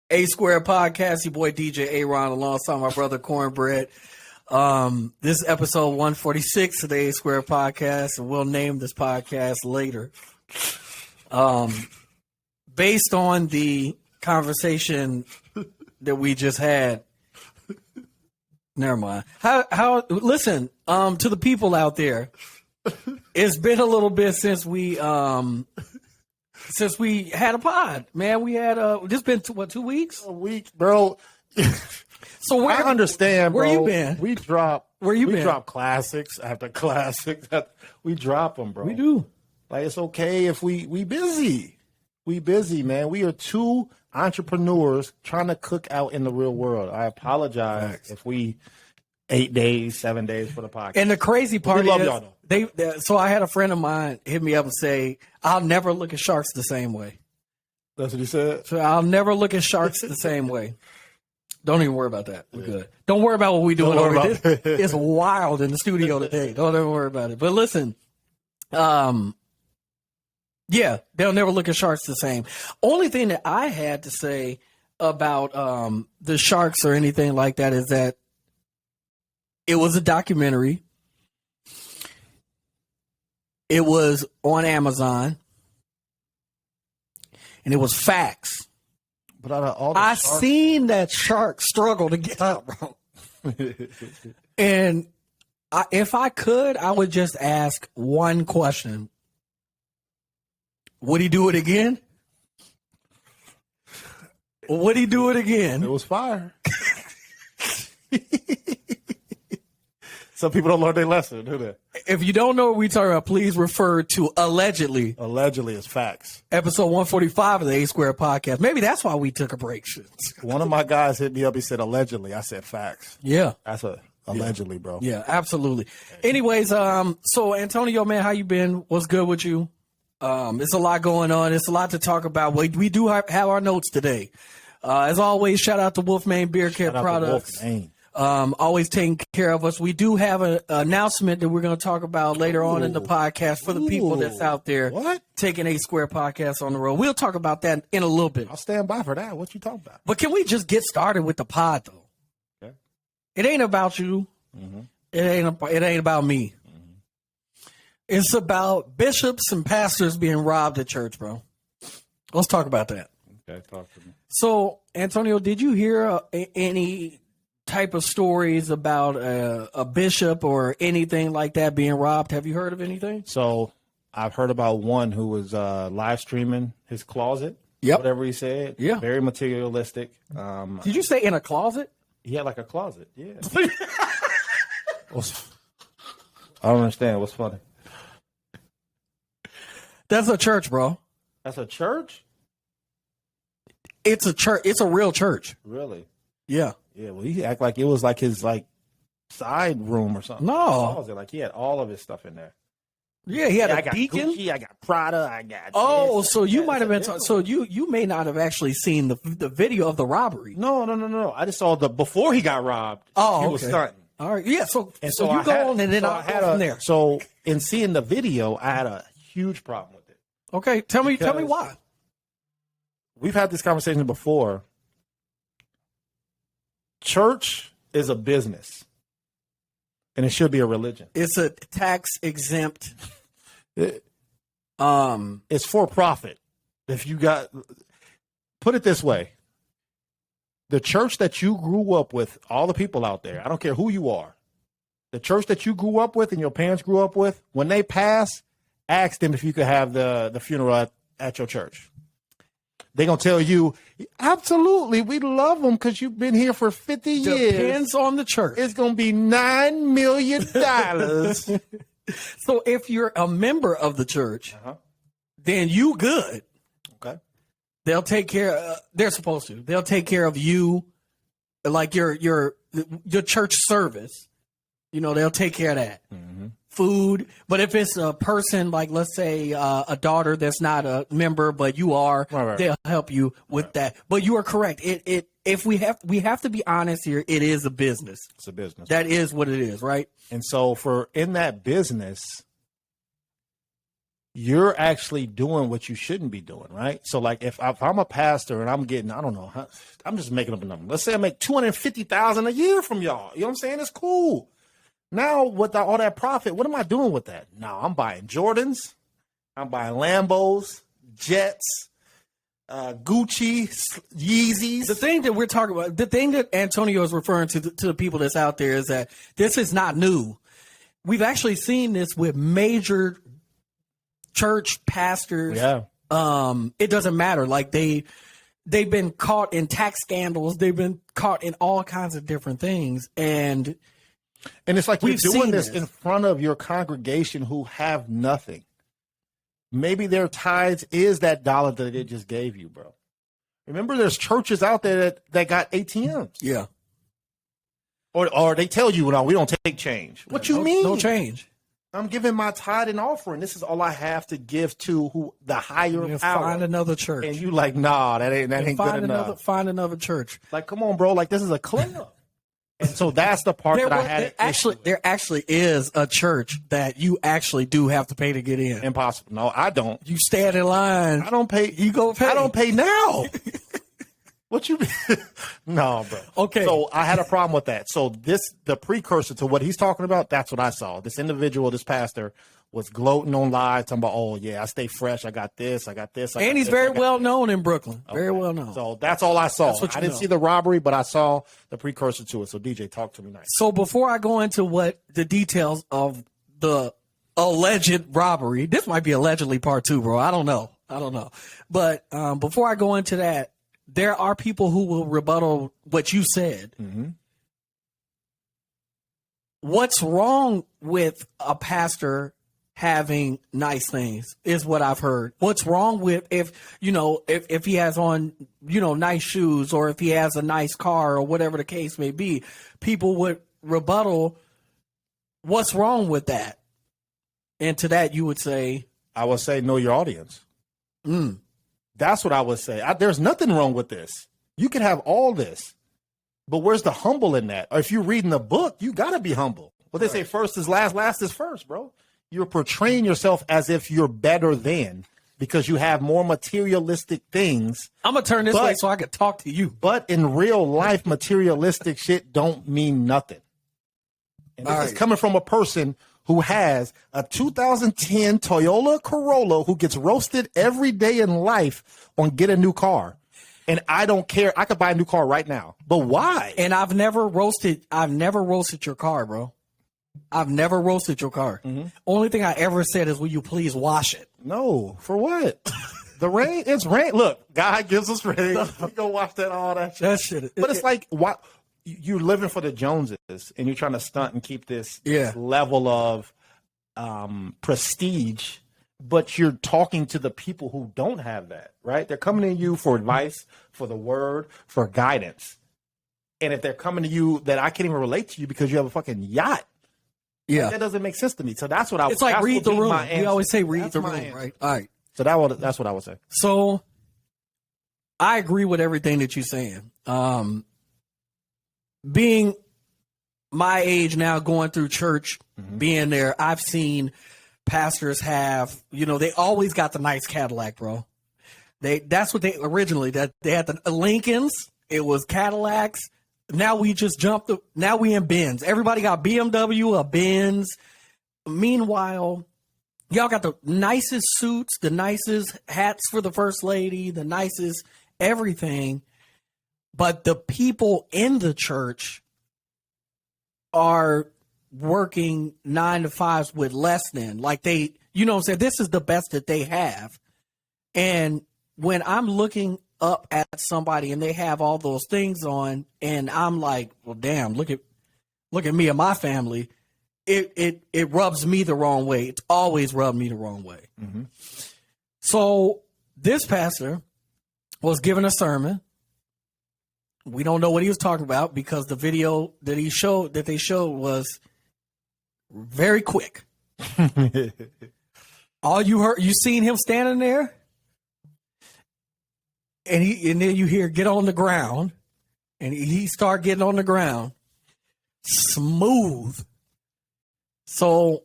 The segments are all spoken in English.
A Square Podcast, your boy DJ A-Ron alongside my brother Cornbread. This is episode 146 of the A Square Podcast, and we'll name this podcast later. Based on the conversation that we just had, never mind. Listen, to the people out there, it's been a little bit since we had a pod, man. We had this been 2 weeks? A week, bro. So I understand, bro. Where you been? We drop classics after classics. We drop them, bro. We do. Like, it's okay if we busy. We busy, man. We are two entrepreneurs trying to cook out in the real world. I apologize if we 8 days, 7 days for the podcast. And the crazy part we love is, y'all, though. So I had a friend of mine hit me up and say, I'll never look at sharks the same way. That's what he said? So I'll never look at sharks the same way. Don't even worry about that. We're good. Don't worry about what we're doing over here. It's wild in the studio today. Don't ever worry about it. But listen, yeah, they'll never look at sharks the same. Only thing that I had to say about the sharks or anything like that is that it was a documentary. It was on Amazon. And it was facts. But out of all the I seen that shark struggle to get out, bro. And if I could, I would just ask one question. Would he do it again? Would he do it again? It was fire. Some people don't learn their lesson, do they? If you don't know what we're talking about, please refer to Allegedly. Allegedly is facts. Episode 145 of the A Square Podcast. Maybe that's why we took a break. One of my guys hit me up. He said, allegedly. I said, facts. Yeah. That's allegedly, bro. Yeah, absolutely. Anyways, so Antonio, man, how you been? What's good with you? It's a lot going on. It's a lot to talk about. We do have our notes today. As always, shout out to Wolfman Beer Care Products. Always taking care of us. We do have an announcement that we're going to talk about later on in the podcast for the people that's out there taking A Square Podcast on the road. We'll talk about that in a little bit. I'll stand by for that. What you talking about? But can we just get started with the pod, though? Okay. It ain't about you. Mm-hmm. It ain't about me. Mm-hmm. It's about bishops and pastors being robbed at church, bro. Let's talk about that. Okay, talk to me. So, Antonio, did you hear any type of stories about a bishop or anything like that being robbed? Have you heard of anything? So I've heard about one who was live streaming his closet. Yep. Whatever he said. Yeah. Very materialistic. Did you say in a closet? He had like a closet. Yeah. I don't understand. What's funny? That's a church, bro. That's a church? It's a church. It's a real church. Really? Yeah. Yeah, well, he act like it was like his side room or something. No, like he had all of his stuff in there. Yeah, he had I a got deacon. Gucci, I got Prada, I got. Oh, this, so you might have been. so You may not have actually seen the video of the robbery. No. I just saw before he got robbed. Oh, he was stunting. All right, yeah. So you I go on and then I'll go from there. So in seeing the video, I had a huge problem with it. Okay, tell me why. We've had this conversation before. Church is a business, and it should be a religion. It's a tax exempt. It's for profit. If you put it this way, the church that you grew up with, all the people out there, I don't care who you are, the church that you grew up with and your parents grew up with, when they pass, ask them if you could have the funeral at your church. They're going to tell you, absolutely, we love them because you've been here for 50 years. Depends on the church. It's going to be $9 million. So if you're a member of the church, then you good. Okay. They'll take care. They're supposed to. They'll take care of you, like your church service. You know, they'll take care of that. Mm-hmm. Food. But if it's a person, like let's say a daughter that's not a member, but you are, right. They'll help you with that. But you are correct. If we have to be honest here, it is a business. It's a business. That is what it is, right? And so in that business, you're actually doing what you shouldn't be doing, right? So like if I'm a pastor and I'm getting, I don't know, I'm just making up a number. Let's say I make $250,000 a year from y'all. You know what I'm saying? It's cool. Now with all that profit, what am I doing with that? Now I'm buying Jordans, I'm buying Lambos, Jets, Gucci, Yeezys. The thing that we're talking about, the thing that Antonio is referring to the people that's out there is that this is not new. We've actually seen this with major church pastors. Yeah. It doesn't matter. Like they've been caught in tax scandals. They've been caught in all kinds of different things. And it's like you're doing this in front of your congregation who have nothing. Maybe their tithes is that dollar that they just gave you, bro. Remember, there's churches out there that got ATMs. Yeah. Or they tell you, no, we don't take change. What you mean? No change. I'm giving my tithe and offering. This is all I have to give to the higher power. Find another church. And you like, nah, that ain't good enough. Find another church. Like, come on, bro. Like, this is a cleanup. And so that's the part that I had. There actually is a church that you actually do have to pay to get in. Impossible. No, I don't. You stand in line. I don't pay. You go pay. I don't pay now. What you mean? No, bro. Okay. So I had a problem with that. So the precursor to what he's talking about, that's what I saw. This individual, this pastor, was gloating on live, talking about, oh, yeah, I stay fresh. I got this. And he's very well known in Brooklyn. Okay. Very well known. So that's all I saw. I didn't see the robbery, but I saw the precursor to it. So, DJ, talk to me now. So before I go into what the details of the alleged robbery, this might be allegedly part 2, bro. I don't know. But before I go into that, there are people who will rebuttal what you said. Mm-hmm. What's wrong with a pastor having nice things is what I've heard. What's wrong with if he has on, nice shoes, or if he has a nice car, or whatever the case may be, people would rebuttal, what's wrong with that? And to that you would say, I would say, know your audience. That's what I would say. There's nothing wrong with this. You can have all this, but where's the humble in that? Or if you're reading the book, you got to be humble. What they say, first is last, last is first, bro. You're portraying yourself as if you're better than, because you have more materialistic things. I'm going to turn this way so I can talk to you. But in real life, materialistic shit don't mean nothing. And this is coming from a person who has a 2010 Toyota Corolla, who gets roasted every day in life on get a new car. And I don't care. I could buy a new car right now. But why? And I've never roasted your car, bro. I've never roasted your car. Mm-hmm. Only thing I ever said is, will you please wash it? No. For what? The rain? It's rain. Look, God gives us rain. We go wash that, all that shit. That shit. But it's like, why? You're living for the Joneses, and you're trying to stunt and keep this level of prestige, but you're talking to the people who don't have that, right? They're coming to you for advice, for the word, for guidance. And if they're coming to you that I can't even relate to you because you have a fucking yacht, that doesn't make sense to me. So that's what I. It's like read the room. We always say read the room, right? All right. So that's what I would say. So I agree with everything that you're saying. Being my age now, going through church, being there, I've seen pastors have, they always got the nice Cadillac, bro. That's what they originally, that they had the Lincolns. It was Cadillacs. Now we just now we in Benz. Everybody got BMW, a Benz. Meanwhile, y'all got the nicest suits, the nicest hats for the first lady, the nicest everything. But the people in the church are working 9 to 5s with less than, like they, this is the best that they have. And when I'm looking up at somebody and they have all those things on, and I'm like, well, damn, look at me and my family. It rubs me the wrong way. It's always rubbed me the wrong way. Mm-hmm. So this pastor was giving a sermon. We don't know what he was talking about because the video that they showed was very quick. All you seen him standing there, and then you hear get on the ground, and he start getting on the ground, smooth. So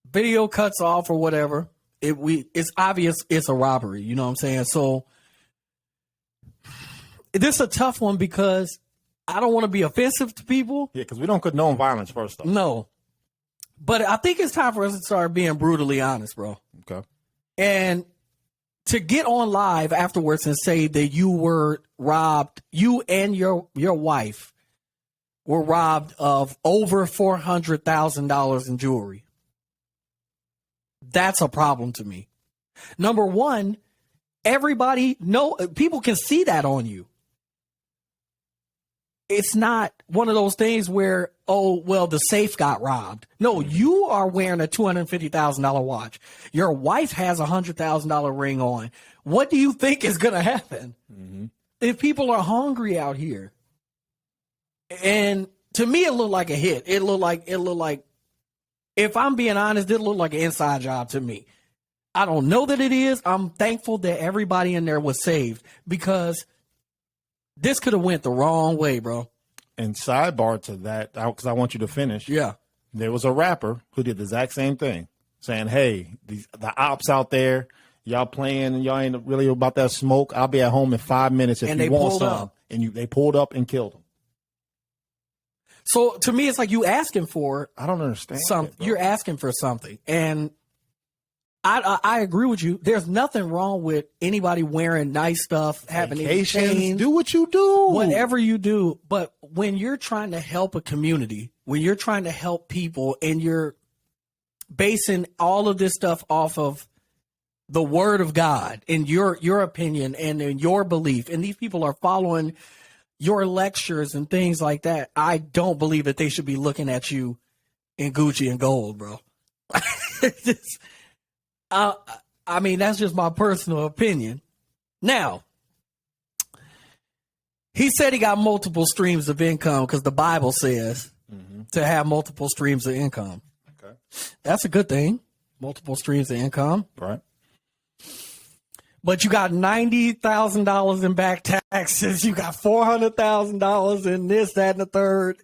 video cuts off or whatever, it's obvious it's a robbery. You know what I'm saying? So this is a tough one because I don't want to be offensive to people. Yeah, because we don't condone violence first off. No. But I think it's time for us to start being brutally honest, bro. Okay. And to get on live afterwards and say that you were robbed, you and your wife were robbed of over $400,000 in jewelry. That's a problem to me. Number one, people can see that on you. It's not one of those things where, oh, well, the safe got robbed. No, you are wearing a $250,000 watch. Your wife has a $100,000 ring on. What do you think is going to happen if people are hungry out here? And to me, it looked like a hit. It looked like, if I'm being honest, it looked like an inside job to me. I don't know that it is. I'm thankful that everybody in there was saved because this could have went the wrong way, bro. And sidebar to that, because I want you to finish. Yeah. There was a rapper who did the exact same thing, saying, hey, the ops out there, y'all playing and y'all ain't really about that smoke. I'll be at home in 5 minutes if you want some. And they pulled up and killed him. So to me, it's like you asking for. I don't understand. You're asking for something. And I agree with you. There's nothing wrong with anybody wearing nice stuff, having vacations. Do what you do. Whatever you do. But when you're trying to help a community, when you're trying to help people and you're basing all of this stuff off of the word of God and your opinion and in your belief, and these people are following your lectures and things like that, I don't believe that they should be looking at you in Gucci and gold, bro. I mean, that's just my personal opinion. Now, he said he got multiple streams of income because the Bible says to have multiple streams of income. Okay. That's a good thing. Multiple streams of income. Right. But you got $90,000 in back taxes. You got $400,000 in this, that, and the third.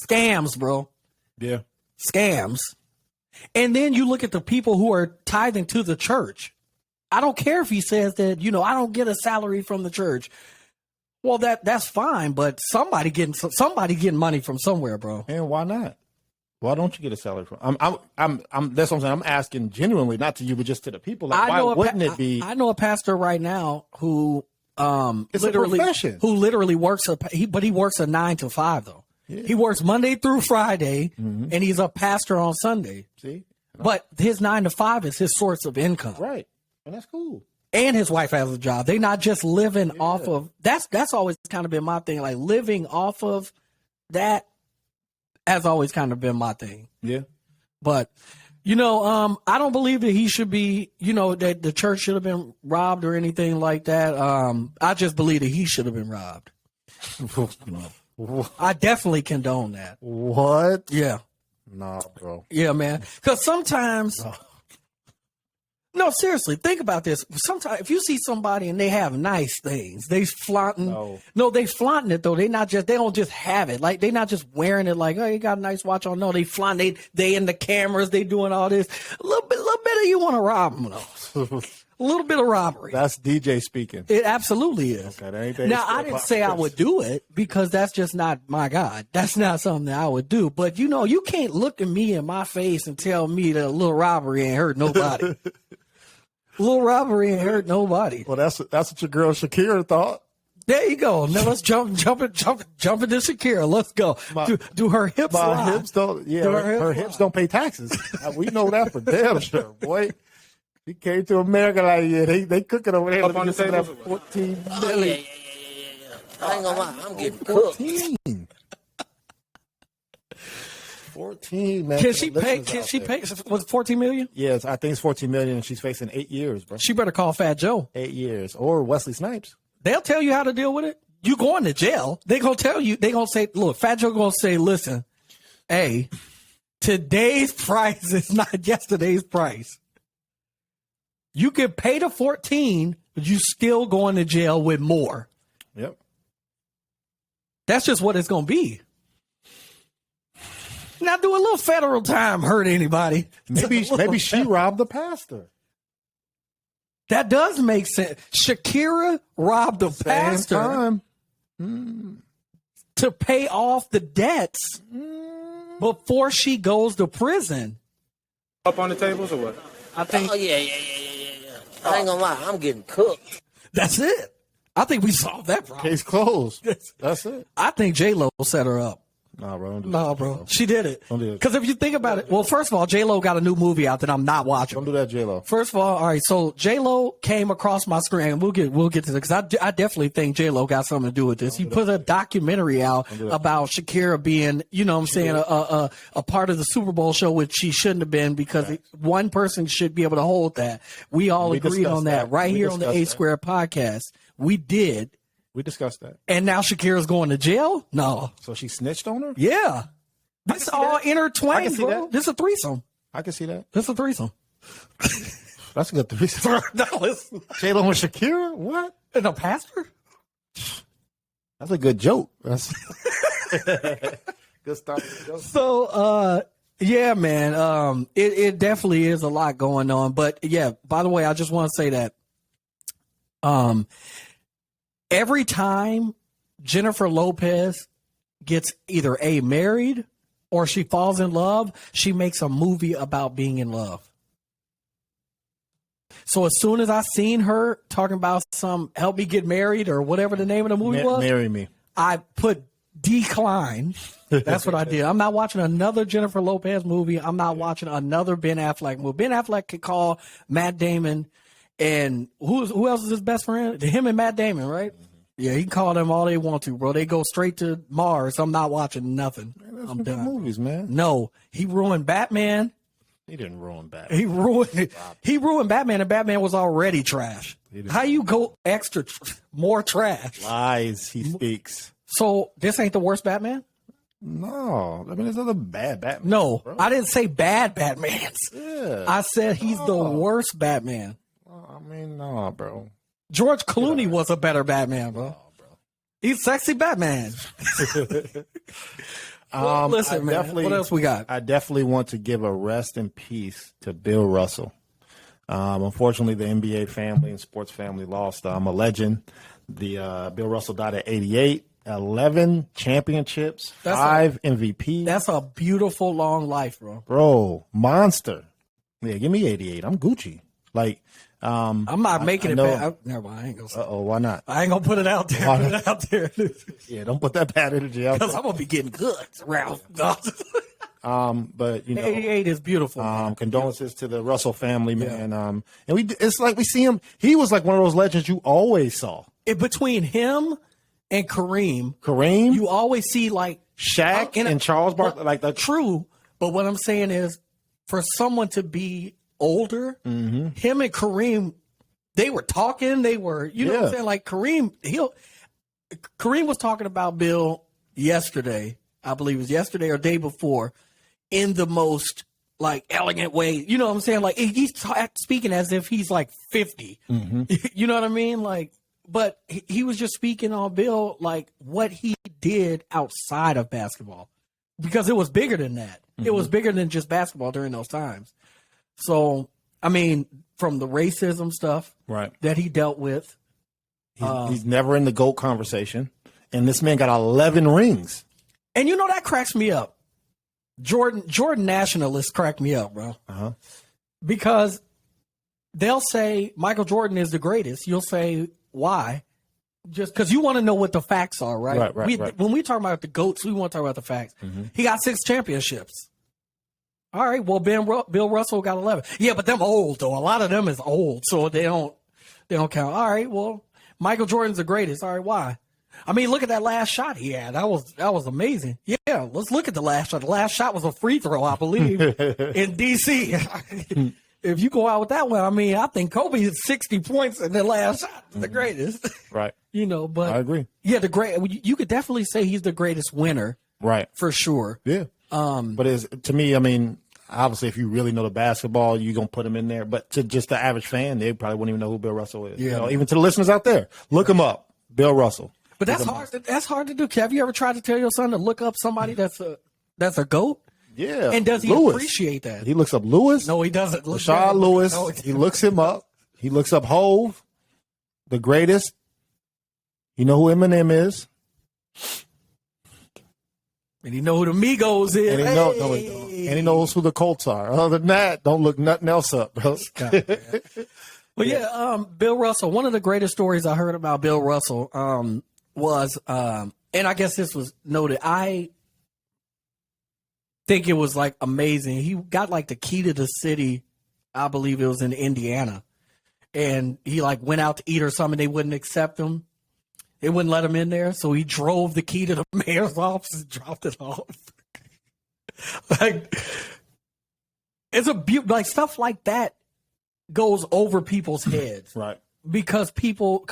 Scams, bro. Yeah. Scams. And then you look at the people who are tithing to the church. I don't care if he says that, I don't get a salary from the church. Well, that's fine, but somebody getting money from somewhere, bro. And why not? Why don't you get a salary from? I'm that's what I'm saying. I'm asking genuinely, not to you, but just to the people. Like, why wouldn't it be? I know a pastor right now who it's literally a profession. Who literally works but he works a 9 to 5 though. Yeah. He works Monday through Friday, and he's a pastor on Sunday. See, but his 9 to 5 is his source of income, right? And that's cool. And his wife has a job. They're not just living off of. That's always kind of been my thing. Like living off of that has always kind of been my thing. Yeah. But, I don't believe that he should be, that the church should have been robbed or anything like that. I just believe that he should have been robbed. I definitely condone that. What? Yeah. Nah, bro. Yeah, man. Because sometimes. No, seriously, think about this. Sometimes if you see somebody and they have nice things, they flaunting. No, they flaunting it though. They don't just have it. Like they not just wearing it like, oh, you got a nice watch on. No, they flaunting. They in the cameras. They doing all this. A little bit of you want to rob them though. A little bit of robbery. That's DJ speaking. It absolutely is. Okay, now I didn't say I would do it because that's just not my God. That's not something that I would do. But you can't look at me in my face and tell me that a little robbery ain't hurt nobody. Little robbery ain't hurt nobody. Well, that's what your girl Shakira thought. There you go. Now let's jump into Shakira. Let's go. Do her hips lie? Hips don't. Yeah, her hips don't pay taxes. We know that for damn sure, boy. She came to America like, yeah, they cooking over there. On the table. 14 Oh, million. yeah. I ain't gonna lie. I'm getting 14. 14, man. Can she pay? Was it 14 million? Yes, I think it's 14 million, and she's facing 8 years, bro. She better call Fat Joe. 8 years, or Wesley Snipes. They'll tell you how to deal with it. You going to jail? They gonna tell you. They gonna say, look, Fat Joe gonna say, listen, hey, today's price is not yesterday's price. You can pay the 14, but you still going to jail with more. Yep. That's just what it's gonna be. Now, do a little federal time hurt anybody? Maybe she robbed the pastor. That does make sense. Shakira robbed the pastor Time. to pay off the debts before she goes to prison. Up on the tables or what? I think Oh, yeah. I ain't gonna lie, I'm getting cooked. that's it. I think we solved that problem. Case closed. That's it. I think J-Lo set her up. Nah, bro. Don't do No, that. bro. She did it. Don't do it. Because if you think about it, well, first of all, J-Lo got a new movie out that I'm not watching. Don't do that, J-Lo. First of all right, so J-Lo came across my screen, and we'll get to this, because I definitely think J-Lo got something to do with this. He put a documentary out about Shakira being, you know what I'm saying, a part of the Super Bowl show, which she shouldn't have been, because one person should be able to hold that. We all agreed on that right here on the A Square podcast. We did. We discussed that. And now Shakira's going to jail? No. So she snitched on her? Yeah. This all I intertwined, can see bro. that. This is a threesome. I can see that. This is a threesome. That's a good threesome. No, it's J-Lo and Shakira? What? and a pastor? That's a good joke. That's good stuff. So, yeah, man, it definitely is a lot going on. But yeah, by the way, I just want to say that, every time Jennifer Lopez gets either married or she falls in love, she makes a movie about being in love. So as soon as I seen her talking about some help me get married or whatever the name of the movie was, Marry me. I put decline. That's what I did. I'm not watching another Jennifer Lopez movie. I'm not watching another Ben Affleck movie. Ben Affleck could call Matt Damon, and who else is his best friend? Him and Matt Damon, right? Yeah, he can call them all they want to, bro. They go straight to Mars. I'm not watching nothing. I'm Good done. movies, man. No, he ruined Batman. He didn't ruin Batman. He ruined Batman, and Batman was already trash. How you go extra more trash? Lies he speaks. So this ain't the worst Batman? No, I mean there's other bad Batman. No, bro. I didn't say bad Batmans. Yeah. I said he's the worst Batman. I mean, no, bro. George Clooney was a better Batman, bro. He's sexy Batman. Listen, man. What else we got? I definitely want to give a rest in peace to Bill Russell. Unfortunately, the NBA family and sports family lost a legend. Bill Russell died at 88. 11 championships, 5 MVPs. That's a beautiful long life, bro. Bro, monster. Yeah, give me 88. I'm Gucci. Like, I'm not making it bad. Never mind. I ain't gonna say. Why not? I ain't gonna put it out there. Why Put it out there. Yeah, don't put that bad energy out Because there. I'm gonna be getting good, Ralph. But you know, 88 is beautiful. condolences to the Russell family, man. And it's like we see him. He was like one of those legends you always saw. Between him and Kareem, Kareem, you always see like Shaq, and Charles Barkley, like that. True, but what I'm saying is, for someone to be older, him and Kareem, they were talking. They were, you know what I'm saying? Like Kareem was talking about Bill yesterday. I believe it was yesterday or day before, in the most like elegant way. You know what I'm saying? Like he's speaking as if he's like 50. You know what I mean? Like. But he was just speaking on Bill, like what he did outside of basketball, because it was bigger than that. It was bigger than just basketball during those times. So, I mean, from the racism stuff that he dealt with. He's never in the GOAT conversation. And this man got 11 rings. And you know, that cracks me up. Jordan nationalists crack me up, bro. Because they'll say Michael Jordan is the greatest. You'll say, why? Just because you want to know what the facts are, right? Right. When we talk about the GOATs, we want to talk about the facts. He got 6 championships. All right, well, Bill Russell got 11. Yeah, but them old, though. A lot of them is old, so they don't count. All right, well, Michael Jordan's the greatest. All right, why? I mean, look at that last shot he had. That was amazing. Yeah, let's look at the last shot. The last shot was a free throw, I believe, in D.C. If you go out with that one, I mean, I think Kobe had 60 points in the last shot. The greatest. Right. You know, but I agree. Yeah, you could definitely say he's the greatest winner. Right. For sure. Yeah. But to me, I mean, obviously, if you really know the basketball, you're going to put him in there. But to just the average fan, they probably wouldn't even know who Bill Russell is. Yeah. You know, even to the listeners out there, look him up. Bill Russell. But that's hard. That's hard to do. Have you ever tried to tell your son to look up somebody that's a GOAT? Yeah. And does he Lewis. appreciate that? He looks up Lewis. No, he doesn't. Rashad Lewis. No, He looks him up. He looks up Hove, the greatest. You know who Eminem is. And he know who the Migos is. And he knows who the Colts are. Other than that, don't look nothing else up, bro. Well, yeah, Bill Russell. One of the greatest stories I heard about Bill Russell was, and I guess this was noted. I think it was like amazing. He got like the key to the city. I believe it was in Indiana, and he like went out to eat or something. They wouldn't accept him. They wouldn't let him in there, so he drove the key to the mayor's office and dropped it off. Like, it's like stuff like that goes over people's heads, Right? Because people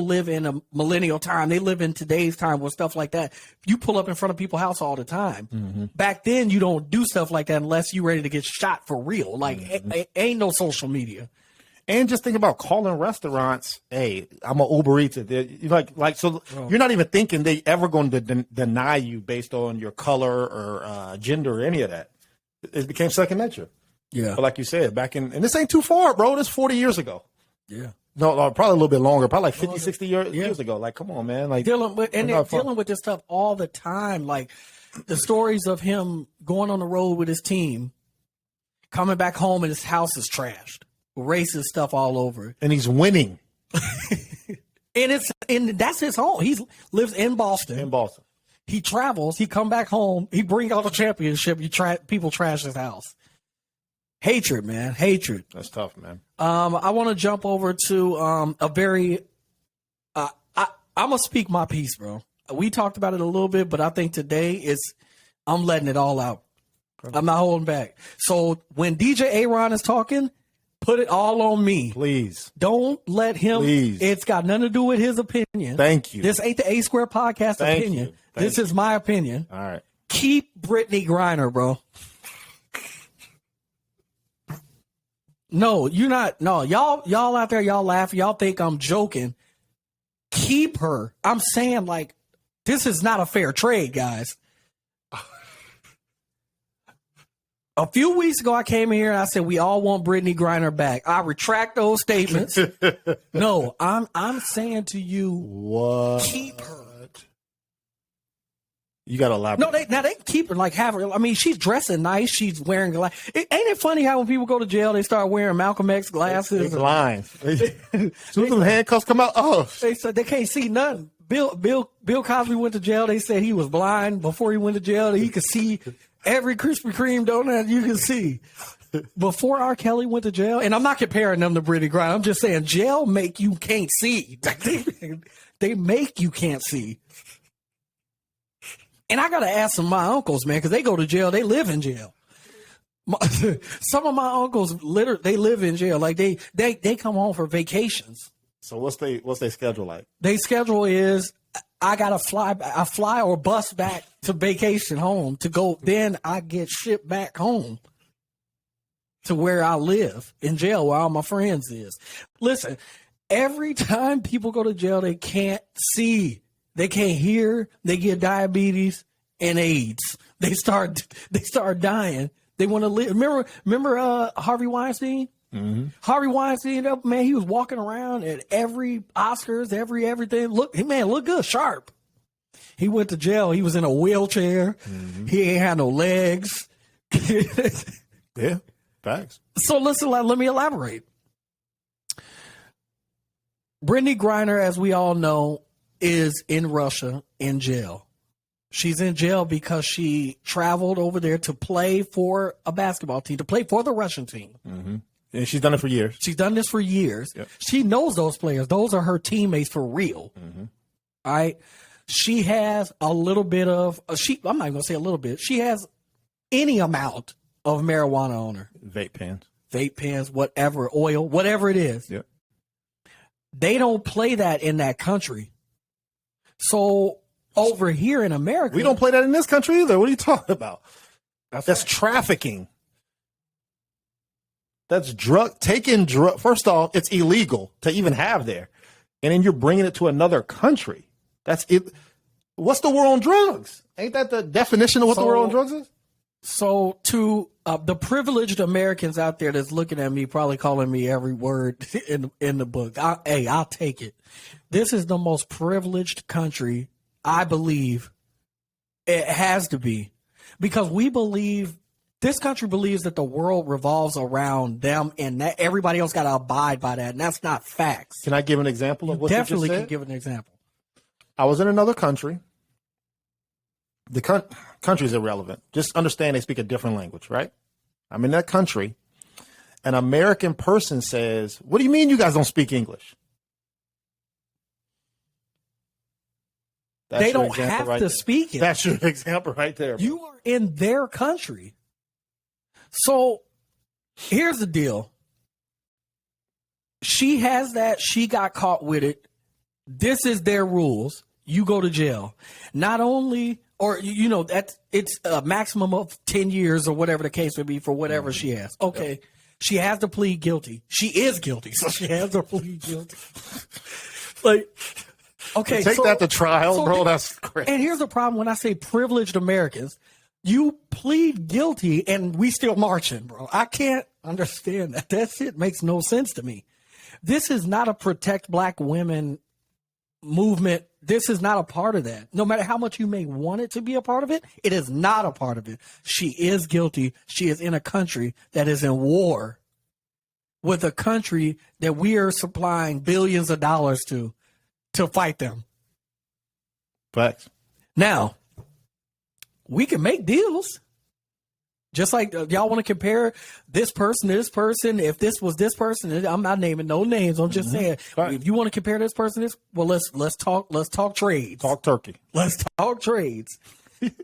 live in a millennial time. They live in today's time with stuff like that. You pull up in front of people's house all the time. Mm-hmm. Back then, you don't do stuff like that unless you're ready to get shot for real. Like, ain't no social media. And just think about calling restaurants. Hey, I'm an Uber Eats. You're not even thinking they ever going to deny you based on your color or gender or any of that. It became second nature. Yeah. But like you said, and this ain't too far, bro. This 40 years ago. Yeah. No, probably a little bit longer. Probably like 50, 60 years ago. Like, come on, man. Like they're dealing with this stuff all the time. Like the stories of him going on the road with his team, coming back home and his house is trashed. Racist stuff all over, and he's winning. and that's his home. He lives in Boston. He travels. He come back home. He brings out the championship. People trash his house. Hatred, man. Hatred. That's tough, man. I want to jump over to a very. I'm gonna speak my piece, bro. We talked about it a little bit, but I think today I'm letting it all out. I'm not holding back. So when DJ Aaron is talking, put it all on me. Please. Don't let him. Please. It's got nothing to do with his opinion. Thank you. This ain't the A Square podcast opinion. This is my opinion. All right. Keep Brittney Griner, bro. No, you're not. No, y'all out there, y'all laugh. Y'all think I'm joking. Keep her. I'm saying, like, this is not a fair trade, guys. A few weeks ago, I came here and I said we all want Brittney Griner back. I retract those statements. No, I'm saying to you, what? Keep her. You got to elaborate. No, they keep her, like, have her. I mean, she's dressing nice. She's wearing glasses. Ain't it funny how when people go to jail, they start wearing Malcolm X glasses? It's blind. As soon as the handcuffs come out, they said they can't see nothing. Bill Cosby went to jail. They said he was blind before he went to jail. He could see every Krispy Kreme donut you can see. Before R. Kelly went to jail, and I'm not comparing them to Brittney Griner. I'm just saying jail make you can't see. They make you can't see. And I got to ask some of my uncles, man, because they go to jail. They live in jail. Some of my uncles, they live in jail. Like they come home for vacations. So what's their schedule like? Their schedule is I got to fly or bus back to vacation home to go. Then I get shipped back home to where I live in jail, where all my friends is. Listen, every time people go to jail, they can't see. They can't hear. They get diabetes and AIDS. They start dying. They want to live. Remember Harvey Weinstein? Mm-hmm. Harvey Weinstein, man, he was walking around at every Oscars, everything. Look good, sharp. He went to jail. He was in a wheelchair. Mm-hmm. He ain't had no legs. Yeah, facts. So listen, let me elaborate. Brittney Griner, as we all know, is in Russia in jail. She's in jail because she traveled over there to play for a basketball team, to play for the Russian team. Mm-hmm. And she's done it for years. She's done this for years. Yep. She knows those players. Those are her teammates for real. Mm-hmm. All right. She has a little bit of, I'm not going to say a little bit. She has any amount of marijuana on her. Vape pens, whatever, oil, whatever it is. Yep. They don't play that in that country. So over here in America, we don't play that in this country either. What are you talking about? That's trafficking. That's taking drug. First off, it's illegal to even have there, and then you're bringing it to another country. That's it. What's the war on drugs? Ain't that the definition of what the war on drugs is? So to the privileged Americans out there that's looking at me, probably calling me every word in the book. I'll take it. This is the most privileged country, I believe. It has to be, because this country believes that the world revolves around them, and that everybody else got to abide by that, and that's not facts. Can I give an example of what Definitely you just can said? give an example. I was in another country. The country is irrelevant. Just understand they speak a different language, right? I'm in that country. An American person says, "What do you mean you guys don't speak English?" That's They your don't example have right to there. speak it. That's your example right there. Bro. You are in their country. So here's the deal. She has that. She got caught with it. This is their rules. You go to jail. Not only, or that it's a maximum of 10 years or whatever the case would be for whatever she has. Okay. Yep. She has to plead guilty. She is guilty, so she has to plead guilty. Like, okay. Take that to trial, bro. That's crazy. And here's the problem when I say privileged Americans. You plead guilty and we still marching, bro. I can't understand that. That shit makes no sense to me. This is not a protect black women movement. This is not a part of that. No matter how much you may want it to be a part of it, it is not a part of it. She is guilty. She is in a country that is in war with a country that we are supplying billions of dollars to fight them. Facts. Now, we can make deals. Just like y'all want to compare this person to this person. If this was this person, I'm not naming no names. I'm just saying, right. If you want to compare this person, let's talk trades. Talk turkey. Let's talk trades.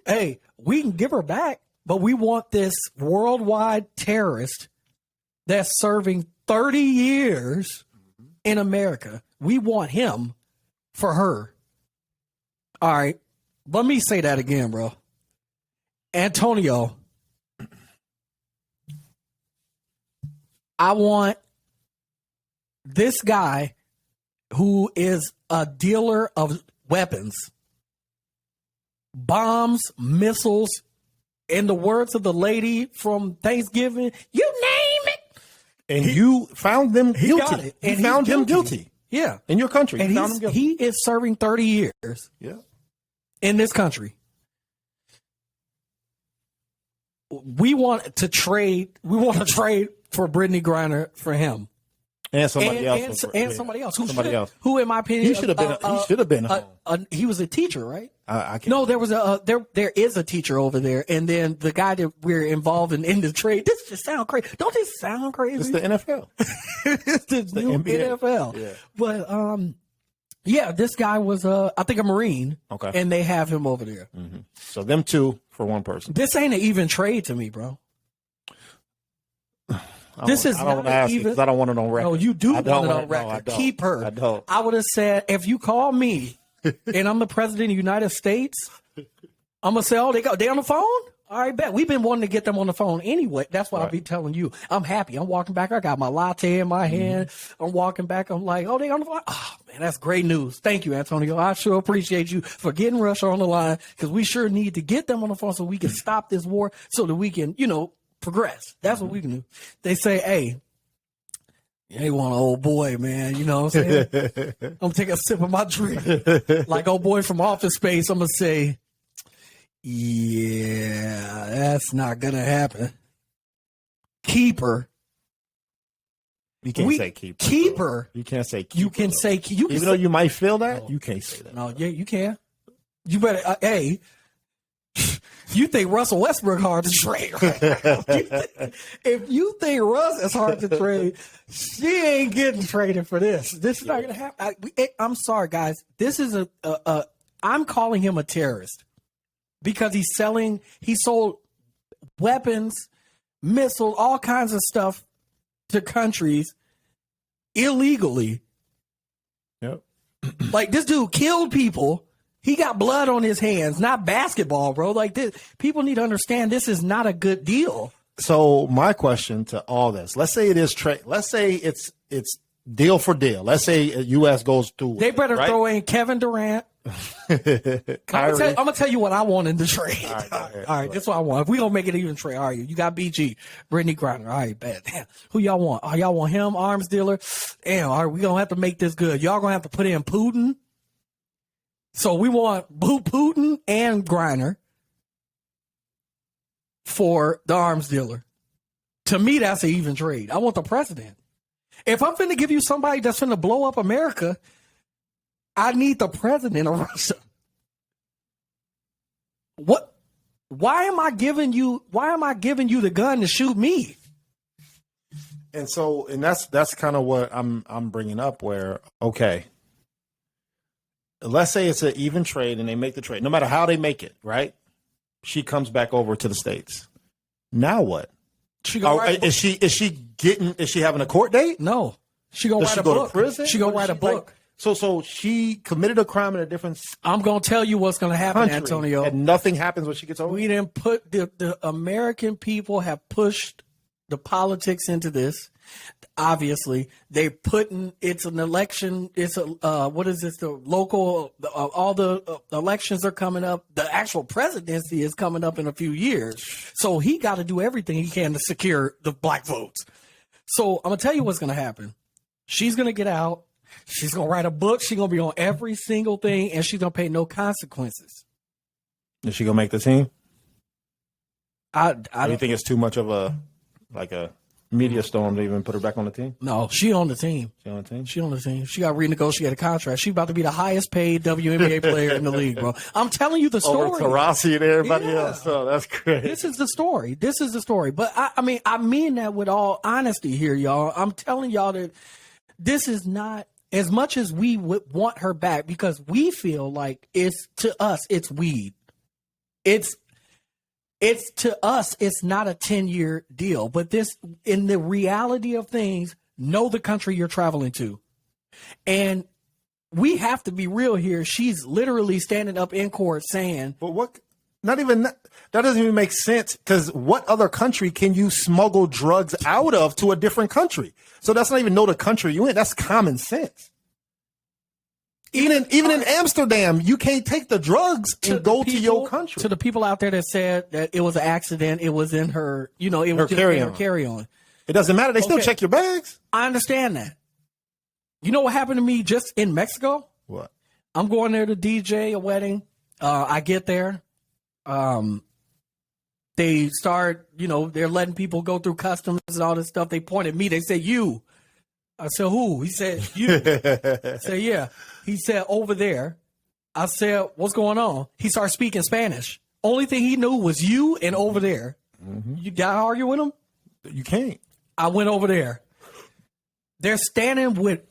Hey, we can give her back, but we want this worldwide terrorist that's serving 30 years in America. We want him for her. All right. Let me say that again, bro. Antonio, I want this guy who is a dealer of weapons, bombs, missiles, in the words of the lady from Thanksgiving, you name it. And you found them guilty. And you found him guilty. Yeah. In your country. And you found him guilty. he is serving 30 years in this country. We want to trade for Brittney Griner for him. And somebody else. Somebody else. Who, in my opinion, he should have been home. He was a teacher, right? I can't. No, there is a teacher over there, and then the guy that we're involved in the trade. This just sound crazy. Don't this sound crazy? It's the NFL. It's the new NBA. NFL. Yeah. But this guy was I think a Marine. Okay. And they have him over there. Mm-hmm. So them two for one person. This ain't an even trade to me, bro. I don't want it on record. No, you do want it on record. No, Keep her. I don't. I would have said, if you call me and I'm the president of the United States, I'm going to say, they on the phone? All right, bet. We've been wanting to get them on the phone anyway. That's why I'll be telling you. I'm happy. I'm walking back. I got my latte in my hand. I'm walking back. I'm like, they on the phone? Oh, man, that's great news. Thank you, Antonio. I sure appreciate you for getting Russia on the line, because we sure need to get them on the phone so we can stop this war, so that we can, progress. That's what we can do. They say, hey, you ain't want an old boy, man. You know what I'm saying? I'm going to take a sip of my drink. Like old boy from Office Space, I'm going to say, yeah, that's not going to happen. Keep her. You can't say keep her. Keep her. You can't say keep You can her, say keep. Even though you might feel that, you can't say that. No, yeah, you can. You better, hey, you think Russell Westbrook hard to trade? Right? If you think Russ is hard to trade, she ain't getting traded for this. This is not going to happen. I'm sorry, guys. This is I'm calling him a terrorist because he sold weapons, missiles, all kinds of stuff to countries illegally. Yep. Like, this dude killed people. He got blood on his hands, not basketball, bro. Like, this, people need to understand this is not a good deal. So my question to all this, let's say it is trade. Let's say it's deal for deal. Let's say U.S. goes through. They better throw in Kevin Durant, Kyrie. I'm gonna tell you what I want in the trade. All right, go ahead. All right, this is what I want. If we gonna make it even trade, all right, you got BG, Brittney Griner. All right, bad. Damn. Who y'all want? Oh, y'all want him, arms dealer? Damn, all right, we gonna have to make this good. Y'all gonna have to put in Putin. So we want Putin and Griner for the arms dealer. To me, that's an even trade. I want the president. If I'm finna give you somebody that's finna blow up America, I need the president of Russia. What? Why am I giving you the gun to shoot me? And that's kind of what I'm bringing up. Where okay, let's say it's an even trade and they make the trade, no matter how they make it, right? She comes back over to the States. Now what? Is she having a court date? No. She gonna write a book. To prison? She gonna write a book. So she committed a crime in a different I'm gonna tell you what's gonna happen, country, Antonio. and nothing happens when she gets over. We didn't put the American people have pushed the politics into this. Obviously, they putting it's an election. It's a what is this? The local, all the elections are coming up. The actual presidency is coming up in a few years. So he got to do everything he can to secure the black votes. So I'm gonna tell you what's gonna happen. She's gonna get out. She's gonna write a book. She's gonna be on every single thing, and she's gonna pay no consequences. Is she gonna make the team? I don't think it's too much of a media storm to even put her back on the team. No, she on the team. She on the team. She on the team. She got renegotiated a contract. She's about to be the highest paid WNBA player in the league, bro. I'm telling you the story. Over Taurasi and everybody else. Oh, that's great. This is the story. This is the story. But I mean that with all honesty here, y'all. I'm telling y'all that this is not as much as we would want her back because we feel like it's to us, it's weed. It's to us, it's not a 10-year deal. But this, in the reality of things, know the country you're traveling to. And we have to be real here. She's literally standing up in court saying, but what, not even that doesn't even make sense because what other country can you smuggle drugs out of to a different country? So that's not even know the country you in. That's common sense. Even in Amsterdam, you can't take the drugs and go to your country. To the people out there that said that it was an accident, it was in her, it was just in her carry-on. It doesn't matter. They still check your bags. I understand that. You know what happened to me just in Mexico? What? I'm going there to DJ a wedding. I get there. They start, they're letting people go through customs and all this stuff. They point at me. They say, you. I said, who? He said, you. I said, yeah. He said, over there. I said, what's going on? He started speaking Spanish. Only thing he knew was you and over there. Mm-hmm. You got to argue with him? You can't. I went over there. They're standing with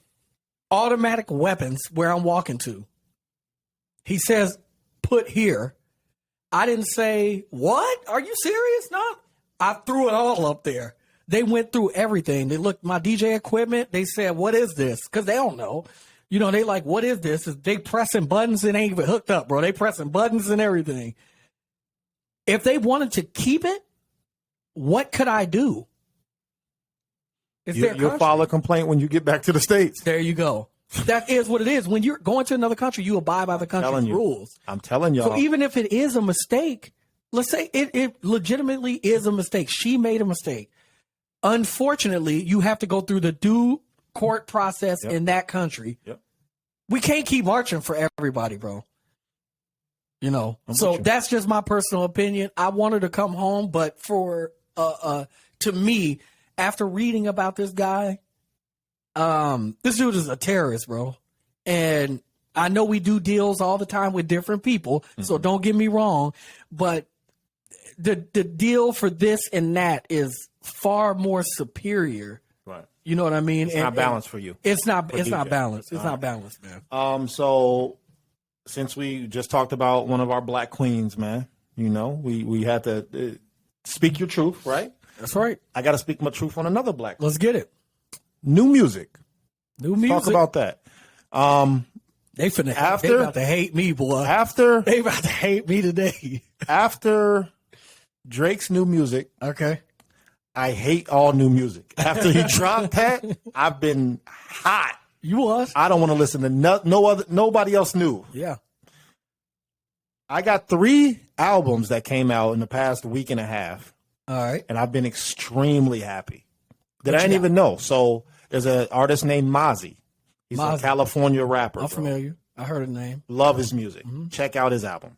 automatic weapons where I'm walking to. He says, put here. I didn't say, what? Are you serious? No. I threw it all up there. They went through everything. They looked my DJ equipment. They said, what is this? Because they don't know. They like, what is this? They pressing buttons and ain't even hooked up, bro. They pressing buttons and everything. If they wanted to keep it, what could I do? You'll file a complaint when you get back to the States. There you go. That is what it is. When you're going to another country, you abide by the country's rules. I'm telling y'all. So even if it is a mistake, let's say it legitimately is a mistake. She made a mistake. Unfortunately, you have to go through the due court process in that country. Yep. We can't keep marching for everybody, bro. So that's just my personal opinion. I want her to come home, but for to me, after reading about this guy, this dude is a terrorist, bro. And I know we do deals all the time with different people, so don't get me wrong, but the deal for this and that is far more superior. Right. You know what I mean? It's not balanced for you. It's not balanced. It's not balanced, man. So since we just talked about one of our black queens, man, we had to speak your truth, right? That's right. I got to speak my truth on another black. Let's get it. New music. Talk about that. They about to hate me, boy. They about to hate me today. After Drake's new music. Okay. I hate all new music. After he dropped that, I've been hot. You was? I don't want to listen to nobody else new. Yeah. I got 3 albums that came out in the past week and a half. All right. And I've been extremely happy that What I you didn't got? even know. So there's an artist named Mozzie. He's a Mozzie. California rapper. I'm bro. familiar. I heard his name. Love his music. Check out his album.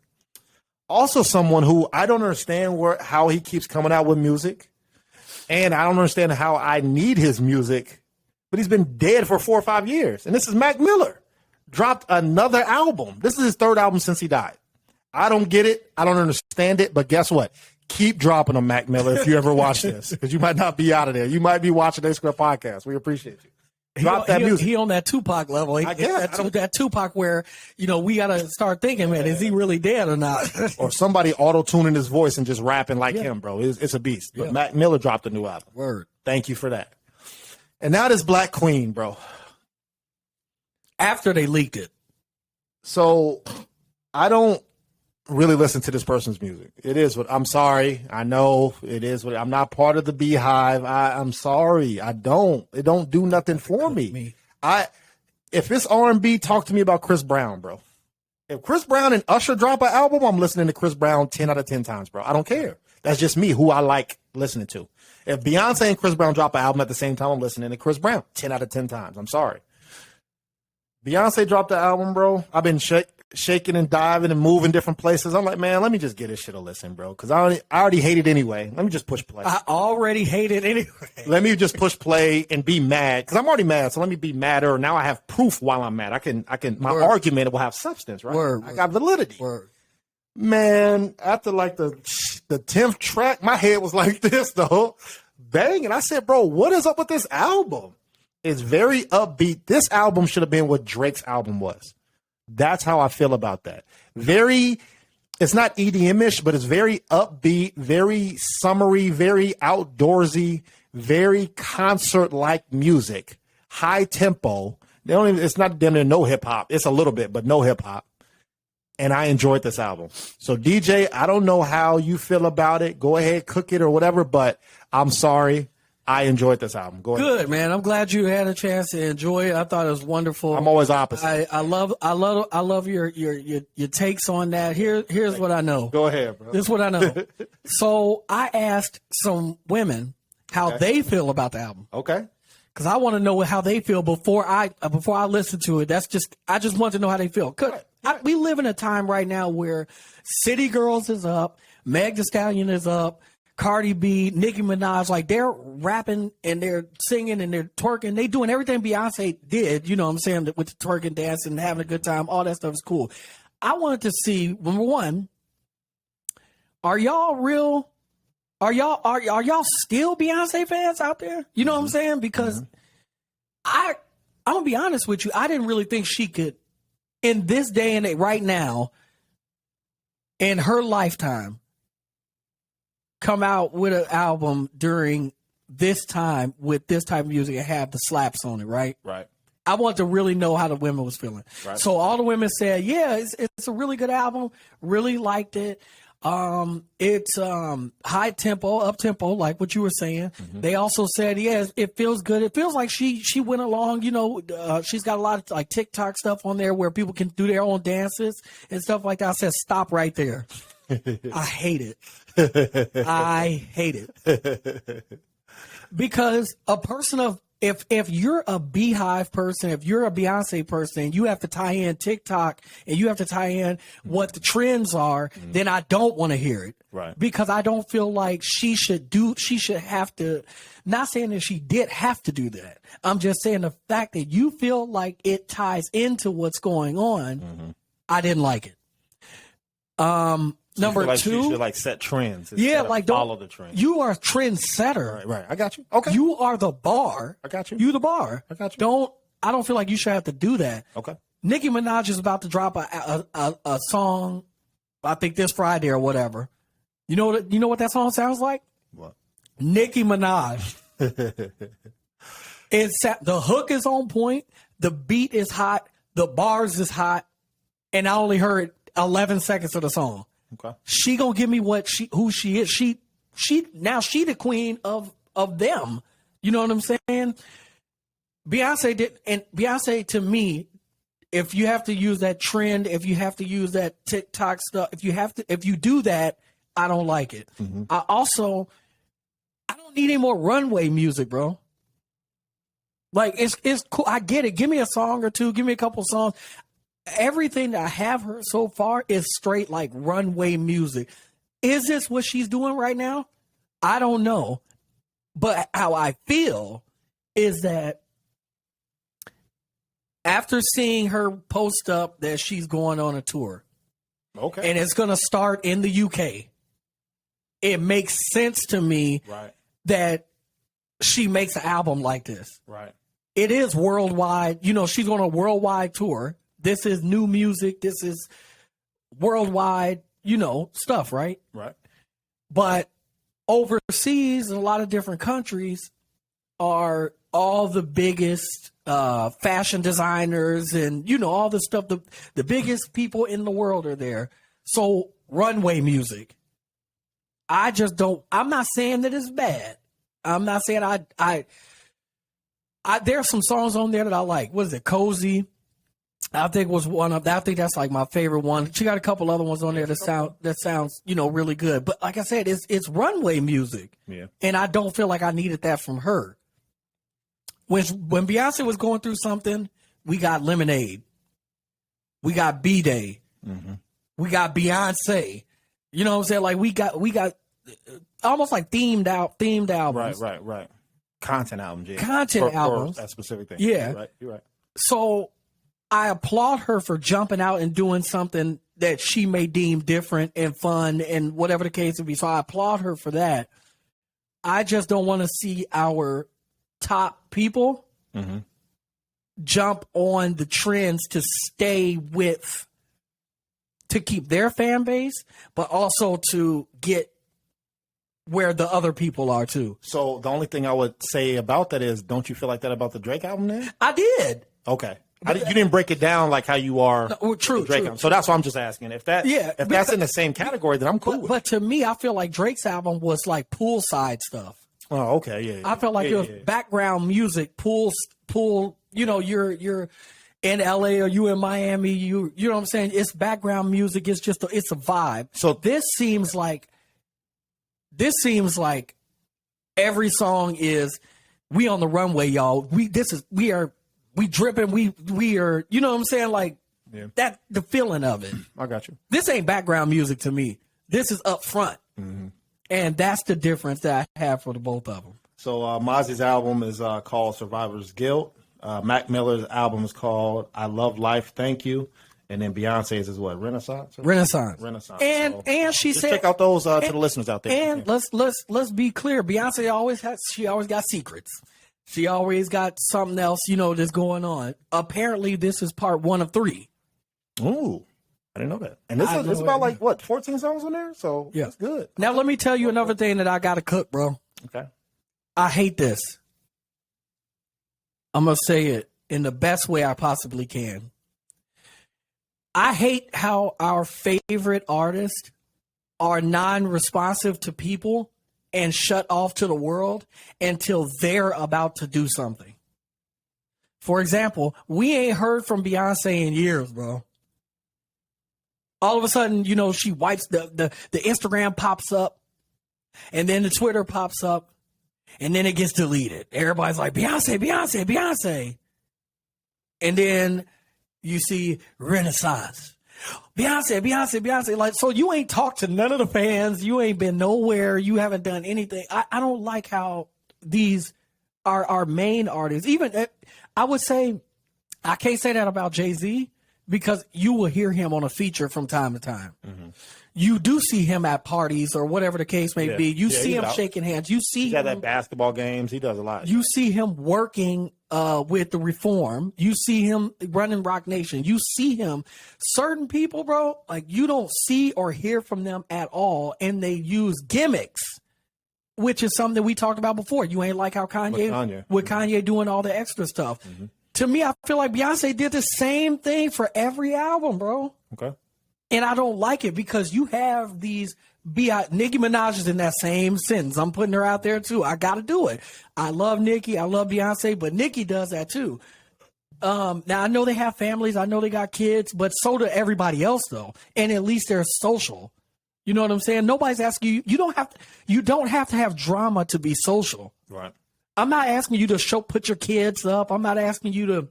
Also, someone who I don't understand how he keeps coming out with music, and I don't understand how I need his music, but he's been dead for 4 or 5 years. And this is Mac Miller. Dropped another album. This is his 3rd album since he died. I don't get it. I don't understand it. But guess what? Keep dropping them, Mac Miller, if you ever watch this, because you might not be out of there. You might be watching the Square podcast. We appreciate you. Drop that music. He on that Tupac level. I guess. That Tupac where, we got to start thinking, man, is he really dead or not? Or somebody auto-tuning his voice and just rapping like him, bro. It's a beast. But Mac Miller dropped a new album. Word. Thank you for that. And now this Black Queen, bro. After they leaked it. So I don't really listen to this person's music. It is what I'm sorry. I know it is what I'm not part of the Beehive. I'm sorry. It don't do nothing for me. If it's R&B, talk to me about Chris Brown, bro. If Chris Brown and Usher drop an album, I'm listening to Chris Brown 10 out of 10 times, bro. I don't care. That's just me, who I like listening to. If Beyonce and Chris Brown drop an album at the same time, I'm listening to Chris Brown 10 out of 10 times. I'm sorry. Beyonce dropped the album, bro. I've been shaking and diving and moving different places. I'm like, man, let me just get this shit a listen, bro. Because I already hate it anyway. Let me just push play. I already hate it anyway. Let me just push play and be mad. Because I'm already mad. So let me be madder. Now I have proof while I'm mad. My argument will have substance, right? I got validity. Word. Man, after like the 10th track, my head was like this, though. Bang. And I said, bro, what is up with this album? It's very upbeat. This album should have been what Drake's album was. That's how I feel about that. It's not EDM-ish, but it's very upbeat, very summery, very outdoorsy, very concert-like music, high tempo. It's not damn near no hip-hop. It's a little bit, but no hip-hop. And I enjoyed this album. So, DJ, I don't know how you feel about it. Go ahead, cook it or whatever, but I'm sorry. I enjoyed this album. Go ahead. Good, man. I'm glad you had a chance to enjoy it. I thought it was wonderful. I'm always opposite. I love your takes on that. Here's what I know. Go ahead, bro. This is what I know. So I asked some women how they feel about the album. Okay. Because I want to know how they feel before I listen to it. I just want to know how they feel. We live in a time right now where City Girls is up, Meg Thee Stallion is up, Cardi B, Nicki Minaj, like they're rapping and they're singing and they're twerking. They doing everything Beyonce did, you know what I'm saying, with the twerking, dancing, having a good time. All that stuff is cool. I wanted to see, number one, are y'all still Beyonce fans out there? You know what I'm saying? Because I'm gonna be honest with you, I didn't really think she could, in this day and age, right now, in her lifetime, come out with an album during this time with this type of music and have the slaps on it, right? Right. I want to really know how the women was feeling. Right. So all the women said, yeah, it's a really good album. Really liked it. It's high tempo, up tempo, like what you were saying. Mm-hmm. They also said, yes, it feels good. It feels like she went along, she's got a lot of like TikTok stuff on there where people can do their own dances and stuff like that. I said, stop right there. I hate it. I hate it. Because a person of, if you're a Beehive person, if you're a Beyonce person, you have to tie in TikTok and you have to tie in what the trends are, then I don't want to hear it. Right. Because I don't feel like she should have to, not saying that she did have to do that. I'm just saying the fact that you feel like it ties into what's going on, I didn't like it. Number like two, she should like set trends. Yeah, like don't follow the trend. You are a trendsetter. Right. I got you. Okay. You are the bar. I got you. You the bar. I got you. I don't feel like you should have to do that. Okay. Nicki Minaj is about to drop a song, I think this Friday or whatever. You know what that song sounds like? What? Nicki Minaj. The hook is on point. The beat is hot. The bars is hot. And I only heard 11 seconds of the song. Okay. She gonna give me who she is. She the queen of them. You know what I'm saying? Beyonce to me, if you have to use that trend, if you have to use that TikTok stuff, if you do that, I don't like it. I don't need any more runway music, bro. Like it's cool. I get it. Give me a song or two. Give me a couple songs. Everything that I have heard so far is straight like runway music. Is this what she's doing right now? I don't know. But how I feel is that after seeing her post up that she's going on a tour, okay, and it's going to start in the UK, it makes sense to me that she makes an album like this. Right. It is worldwide. You know, she's on a worldwide tour. This is new music. This is worldwide, you know, stuff, right? Right. But overseas, in a lot of different countries, are all the biggest fashion designers and, you know, all the stuff. The biggest people in the world are there. So runway music. I just don't. I'm not saying that it's bad. I'm not saying I there's some songs on there that I like. What is it? Cozy. I think was one of. I think that's like my favorite one. She got a couple other ones on there that sounds you know really good. But like I said, it's runway music. Yeah. And I don't feel like I needed that from her. When Beyonce was going through something, we got Lemonade. We got B-Day. We got Beyonce. You know what I'm saying? Like we got almost like themed albums. Right. Content albums. Yeah. Content albums. For that specific thing. Yeah. You're right. So I applaud her for jumping out and doing something that she may deem different and fun and whatever the case would be. So I applaud her for that. I just don't want to see our top people jump on the trends to stay with, to keep their fan base, but also to get where the other people are too. So the only thing I would say about that is, don't you feel like that about the Drake album then? I did. Okay. You didn't break it down like how you are. No, true. Album. So that's why I'm just asking. If that's in the same category, then I'm cool with it. But to me, I feel like Drake's album was like poolside stuff. Oh, okay, yeah. I felt like it was background music, pool. You know, you're in LA or you in Miami. You know what I'm saying? It's background music. It's just it's a vibe. So this seems like every song is we on the runway, y'all. We dripping. We are. You know what I'm saying? Like that. The feeling of it. I got you. This ain't background music to me. This is up front. And that's the difference that I have for the both of them. So Mozzie's album is called Survivor's Guilt. Mac Miller's album is called I Love Life, Thank You. And then Beyonce's is what? Renaissance. And she just said, check out those to the listeners out there. And let's be clear. Beyonce always got secrets. She always got something else, you know, that's going on. Apparently, this is part 1 of 3. Ooh. I didn't know that. And this is about like what, 14 songs on there? So that's good. Now let me tell you another thing that I gotta cook, bro. Okay. I hate this. I'm gonna say it in the best way I possibly can. I hate how our favorite artists are non-responsive to people and shut off to the world until they're about to do something. For example, we ain't heard from Beyonce in years, bro. All of a sudden, you know, she wipes the Instagram pops up, and then the Twitter pops up, and then it gets deleted. Everybody's like, Beyonce. And then you see Renaissance. Beyonce. Like, so you ain't talked to none of the fans. You ain't been nowhere. You haven't done anything. I don't like how these are our main artists. Even, I would say, I can't say that about Jay-Z, because you will hear him on a feature from time to time. You do see him at parties or whatever the case may be. You see him shaking hands. You see him at basketball games. He does a lot. You see him working with the Reform. You see him running Rock Nation. You see him. Certain people, bro, like you don't see or hear from them at all, and they use gimmicks, which is something that we talked about before. You ain't like how Kanye doing all the extra stuff. To me, I feel like Beyonce did the same thing for every album, bro. Okay. And I don't like it because you have these Nicki Minaj is in that same sentence. I'm putting her out there too. I got to do it. I love Nicki. I love Beyonce, but Nicki does that too. Now I know they have families. I know they got kids, but so do everybody else though. And at least they're social. You know what I'm saying? Nobody's asking you. You don't have to have drama to be social. Right. I'm not asking you to put your kids up. I'm not asking you to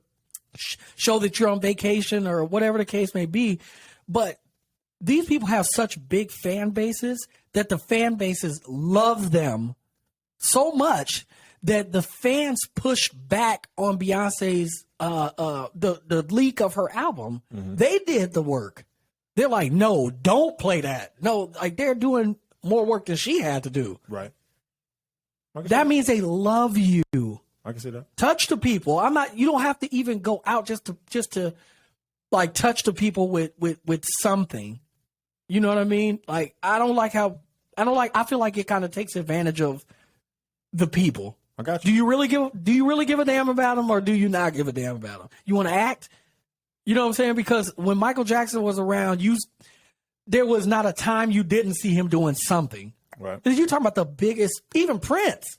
show that you're on vacation or whatever the case may be. But these people have such big fan bases that the fan bases love them so much that the fans push back on Beyonce's the leak of her album. Mm-hmm. They did the work. They're like, no, don't play that. No, like they're doing more work than she had to do. Right. That means they love you. I can see that. Touch the people. You don't have to even go out just to like touch the people with something. You know what I mean? Like I feel like it kind of takes advantage of the people. I got you. Do you really give a damn about them, or do you not give a damn about them? You want to act? You know what I'm saying? Because when Michael Jackson was around, there was not a time you didn't see him doing something. Right. You're talking about the biggest, even Prince.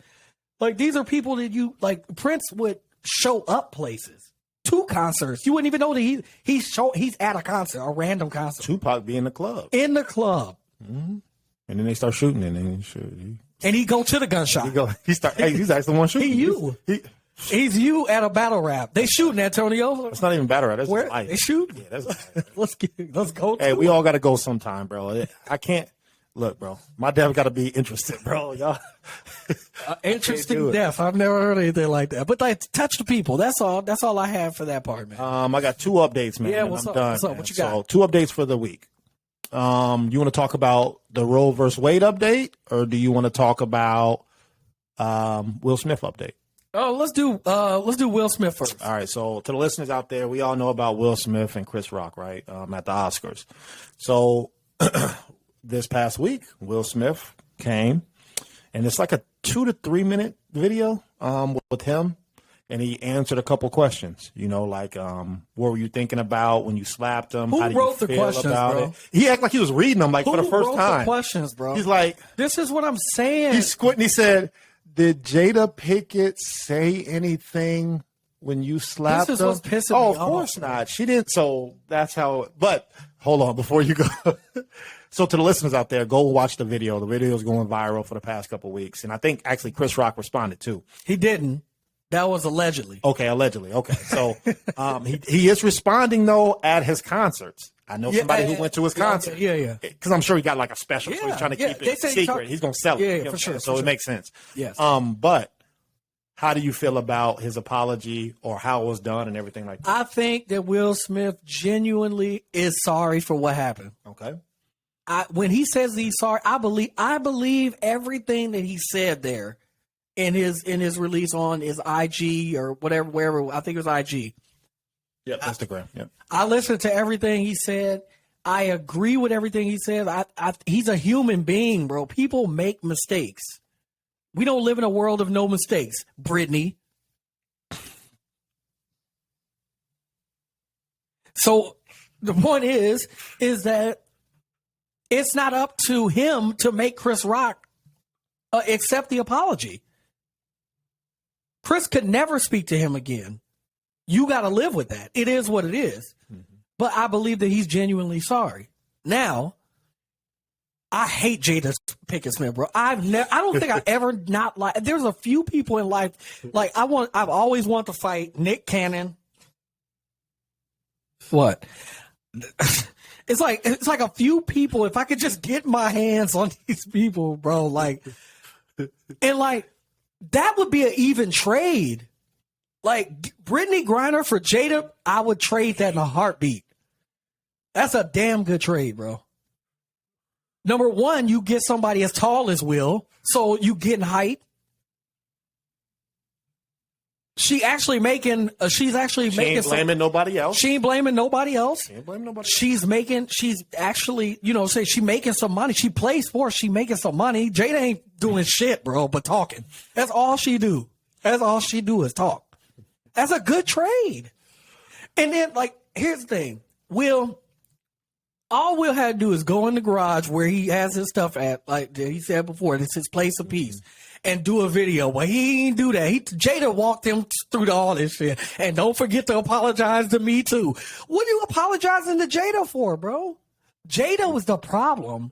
Like these are people that Prince would show up places, to concerts. You wouldn't even know that he's at a concert, a random concert. Tupac be in the club. In the club. Mm-hmm. And then they start shooting, and and he go to the gunshot. He's actually the one shooting. He's you at a battle rap. They shooting, Antonio. It's not even battle rap. That's where life. They shoot. Yeah, that's let's go. Hey, we all got to go sometime, bro. I can't look, bro. My death got to be interesting, bro. Y'all. Interesting death. I've never heard anything like that. But like, touch the people. That's all. That's all I have for that part, man. I got 2 updates, man. Yeah, what's up? What's up? What you got? So 2 updates for the week. You want to talk about the Roe versus Wade update, or do you want to talk about Will Smith update? Oh, let's do Will Smith first. All right. So to the listeners out there, we all know about Will Smith and Chris Rock, right? At the Oscars. So this past week, Will Smith came, and it's like a 2 to 3 minute video with him, and he answered a couple questions. You know, like what were you thinking about when you slapped him? Who How do wrote you the feel questions, about bro? it? He acted like he was reading them, like for the first wrote time. The questions, bro. He's like, this is what I'm saying. He squinted. He said, "Did Jada Pinkett say anything when you slapped This is him?" what's pissing Oh, me of off, course bro. not. She didn't. So that's how. But hold on, before you go. So to the listeners out there, go watch the video. The video is going viral for the past couple of weeks, and I think actually Chris Rock responded too. He didn't. That was allegedly. Okay, allegedly. Okay, so he is responding though at his concerts. I know somebody who went to his concert. Yeah. Because I'm sure he got like a special. So he's trying to keep it secret. He's going to sell it. Yeah, You know for what I'm sure. saying? So it makes sense. Yes. But how do you feel about his apology or how it was done and everything like that? I think that Will Smith genuinely is sorry for what happened. Okay. When he says he's sorry, I believe everything that he said there in his release on his IG or whatever, wherever. I think it was IG. Yep, Instagram. Yep. I listened to everything he said. I agree with everything he says. He's a human being, bro. People make mistakes. We don't live in a world of no mistakes, Brittney. So the point is that it's not up to him to make Chris Rock accept the apology. Chris could never speak to him again. You got to live with that. It is what it is. Mm-hmm. But I believe that he's genuinely sorry. Now, I hate Jada Pinkett Smith, bro. I don't think I ever not like. There's a few people in life like I've always wanted to fight Nick Cannon. What? It's like a few people. If I could just get my hands on these people, bro, like, and like that would be an even trade. Like Brittney Griner for Jada, I would trade that in a heartbeat. That's a damn good trade, bro. Number one, you get somebody as tall as Will, so you getting height. She's actually making. She ain't blaming nobody else. She ain't blaming nobody else. She ain't blaming nobody else. She's actually, she making some money. She plays sports. She making some money. Jada ain't doing shit, bro, but talking. That's all she do. That's all she do is talk. That's a good trade. And then, like, here's the thing. All Will had to do is go in the garage where he has his stuff at, like he said before, it's his place of peace. and do a video. Well, he didn't do that. Jada walked him through all this shit. And don't forget to apologize to me too. What are you apologizing to Jada for, bro? Jada was the problem.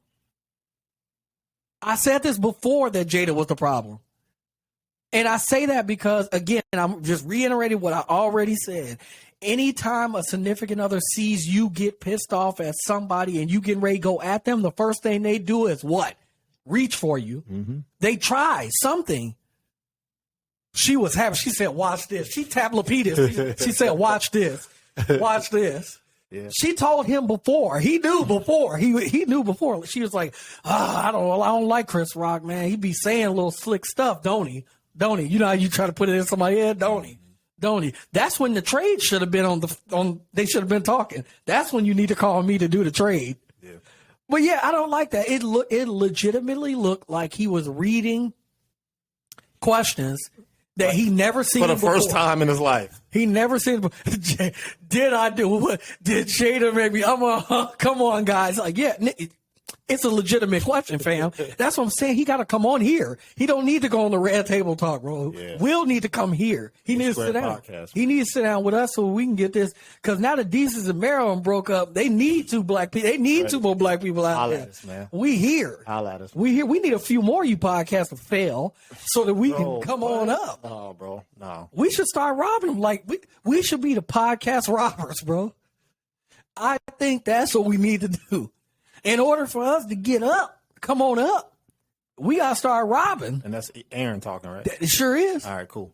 I said this before that Jada was the problem. And I say that because, again, I'm just reiterating what I already said. Anytime a significant other sees you get pissed off at somebody and you getting ready to go at them, the first thing they do is what? Reach for you. Mm-hmm. They try something. She was happy. She said, watch this. She tapped Lapidus. She said, watch this. Watch this. Yeah. She told him before. He knew before. He knew before. She was like, I don't like Chris Rock, man. He be saying little slick stuff, don't he? Don't he? You know how you try to put it in somebody's head, don't he? Don't he? That's when the trade should have been they should have been talking. That's when you need to call me to do the trade. Yeah. But yeah, I don't like that. It legitimately looked like he was reading questions that he never seen for the before. First time in his life. He never seen it. Did I do what? Did Jada make me? Come on, guys. Like, yeah, it's a legitimate question, fam. That's what I'm saying. He got to come on here. He don't need to go on the Red Table Talk, bro. Yeah. Will need to come here. He needs to sit down. He needs to sit down with us so we can get this. Because now the Deezus and Maryland broke up. They need two black people. They need two more black people out there. Us, man. We here. We here. We need a few more you podcasts to fail so that we can come on up. No, bro. No. We should start robbing them. Like, we should be the podcast robbers, bro. I think that's what we need to do. In order for us to get up, come on up, we got to start robbing. And that's Aaron talking, right? It sure is. All right, cool.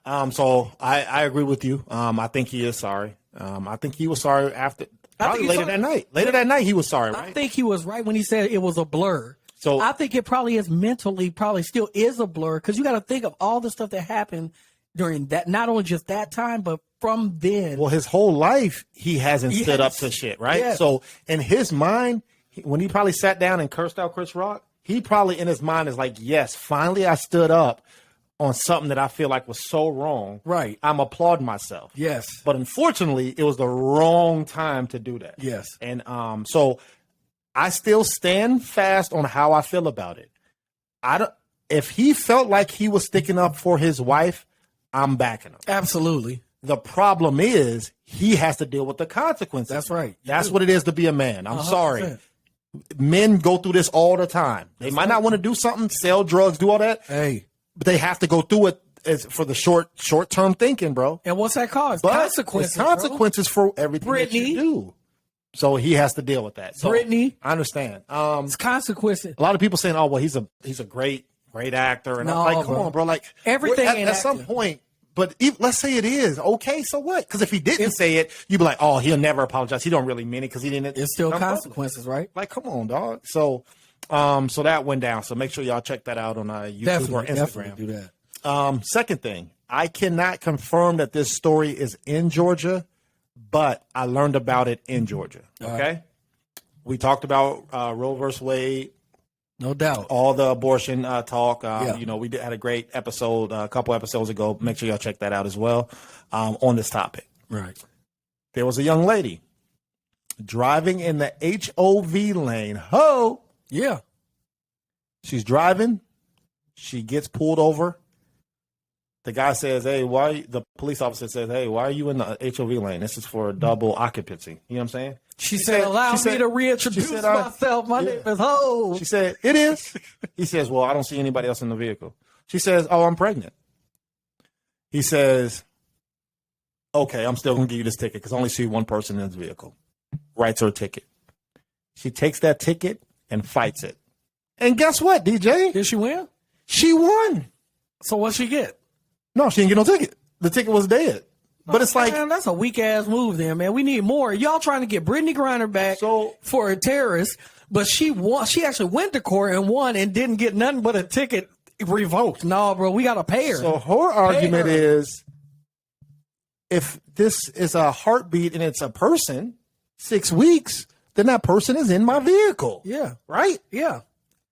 So I agree with you. I think he is sorry. I think he was sorry after, probably later that night. Later that night, he was sorry, right? I think he was right when he said it was a blur. So I think it probably is mentally, probably still is a blur, because you got to think of all the stuff that happened during that, not only just that time, but from then. Well, his whole life, he hasn't stood up to shit, right? Yes. So in his mind, when he probably sat down and cursed out Chris Rock, he probably in his mind is like, yes, finally I stood up on something that I feel like was so wrong. Right. I'm applauding myself. Yes. But unfortunately, it was the wrong time to do that. Yes. And so I still stand fast on how I feel about it. If he felt like he was sticking up for his wife, I'm backing him. Absolutely. The problem is he has to deal with the consequences. That's right. That's what it is to be a man. I'm 100%. Sorry. Men go through this all the time. They might not want to do something, sell drugs, do all that. Hey, but they have to go through it for the short-term thinking, bro. And what's that cause? Consequences. Consequences for everything Brittney, that you do. So he has to deal with that. So Brittney, I understand. It's consequences. A lot of people saying, "Oh, well, he's a great actor," and I'm like, "Come on, bro! Like everything at some point." But let's say it is okay. So what? Because if he didn't say it, you'd be like, "Oh, he'll never apologize. He don't really mean it because he didn't." It's still consequences, right? Like, come on, dog. So, so that went down. So make sure y'all check that out on YouTube or Instagram. Definitely do that. Second thing, I cannot confirm that this story is in Georgia, but I learned about it in Georgia. Okay, we talked about Roe versus Wade. No doubt. All the abortion talk. You know, we had a great episode a couple episodes ago. Make sure y'all check that out as well on this topic. Right. There was a young lady driving in the HOV lane. Yeah. She's driving. She gets pulled over. The guy says, "Hey, the police officer says, hey, why are you in the HOV lane? This is for double occupancy." You know what I'm saying? She said, allow me to reintroduce myself. My name is Ho. She said, it is. He says, well, I don't see anybody else in the vehicle. She says, oh, I'm pregnant. He says, okay, I'm still going to give you this ticket because I only see one person in this vehicle. Writes her a ticket. She takes that ticket and fights it. And guess what, DJ? Did she win? She won. So what'd she get? No, she didn't get no ticket. The ticket was dead. But it's like, man, that's a weak ass move there, man. We need more. Y'all trying to get Brittney Griner back for a terrorist, but she won. She actually went to court and won and didn't get nothing but a ticket revoked. No, bro, we got to pay her. So her argument is, if this is a heartbeat and it's a person, 6 weeks, then that person is in my vehicle. Yeah. Right? Yeah.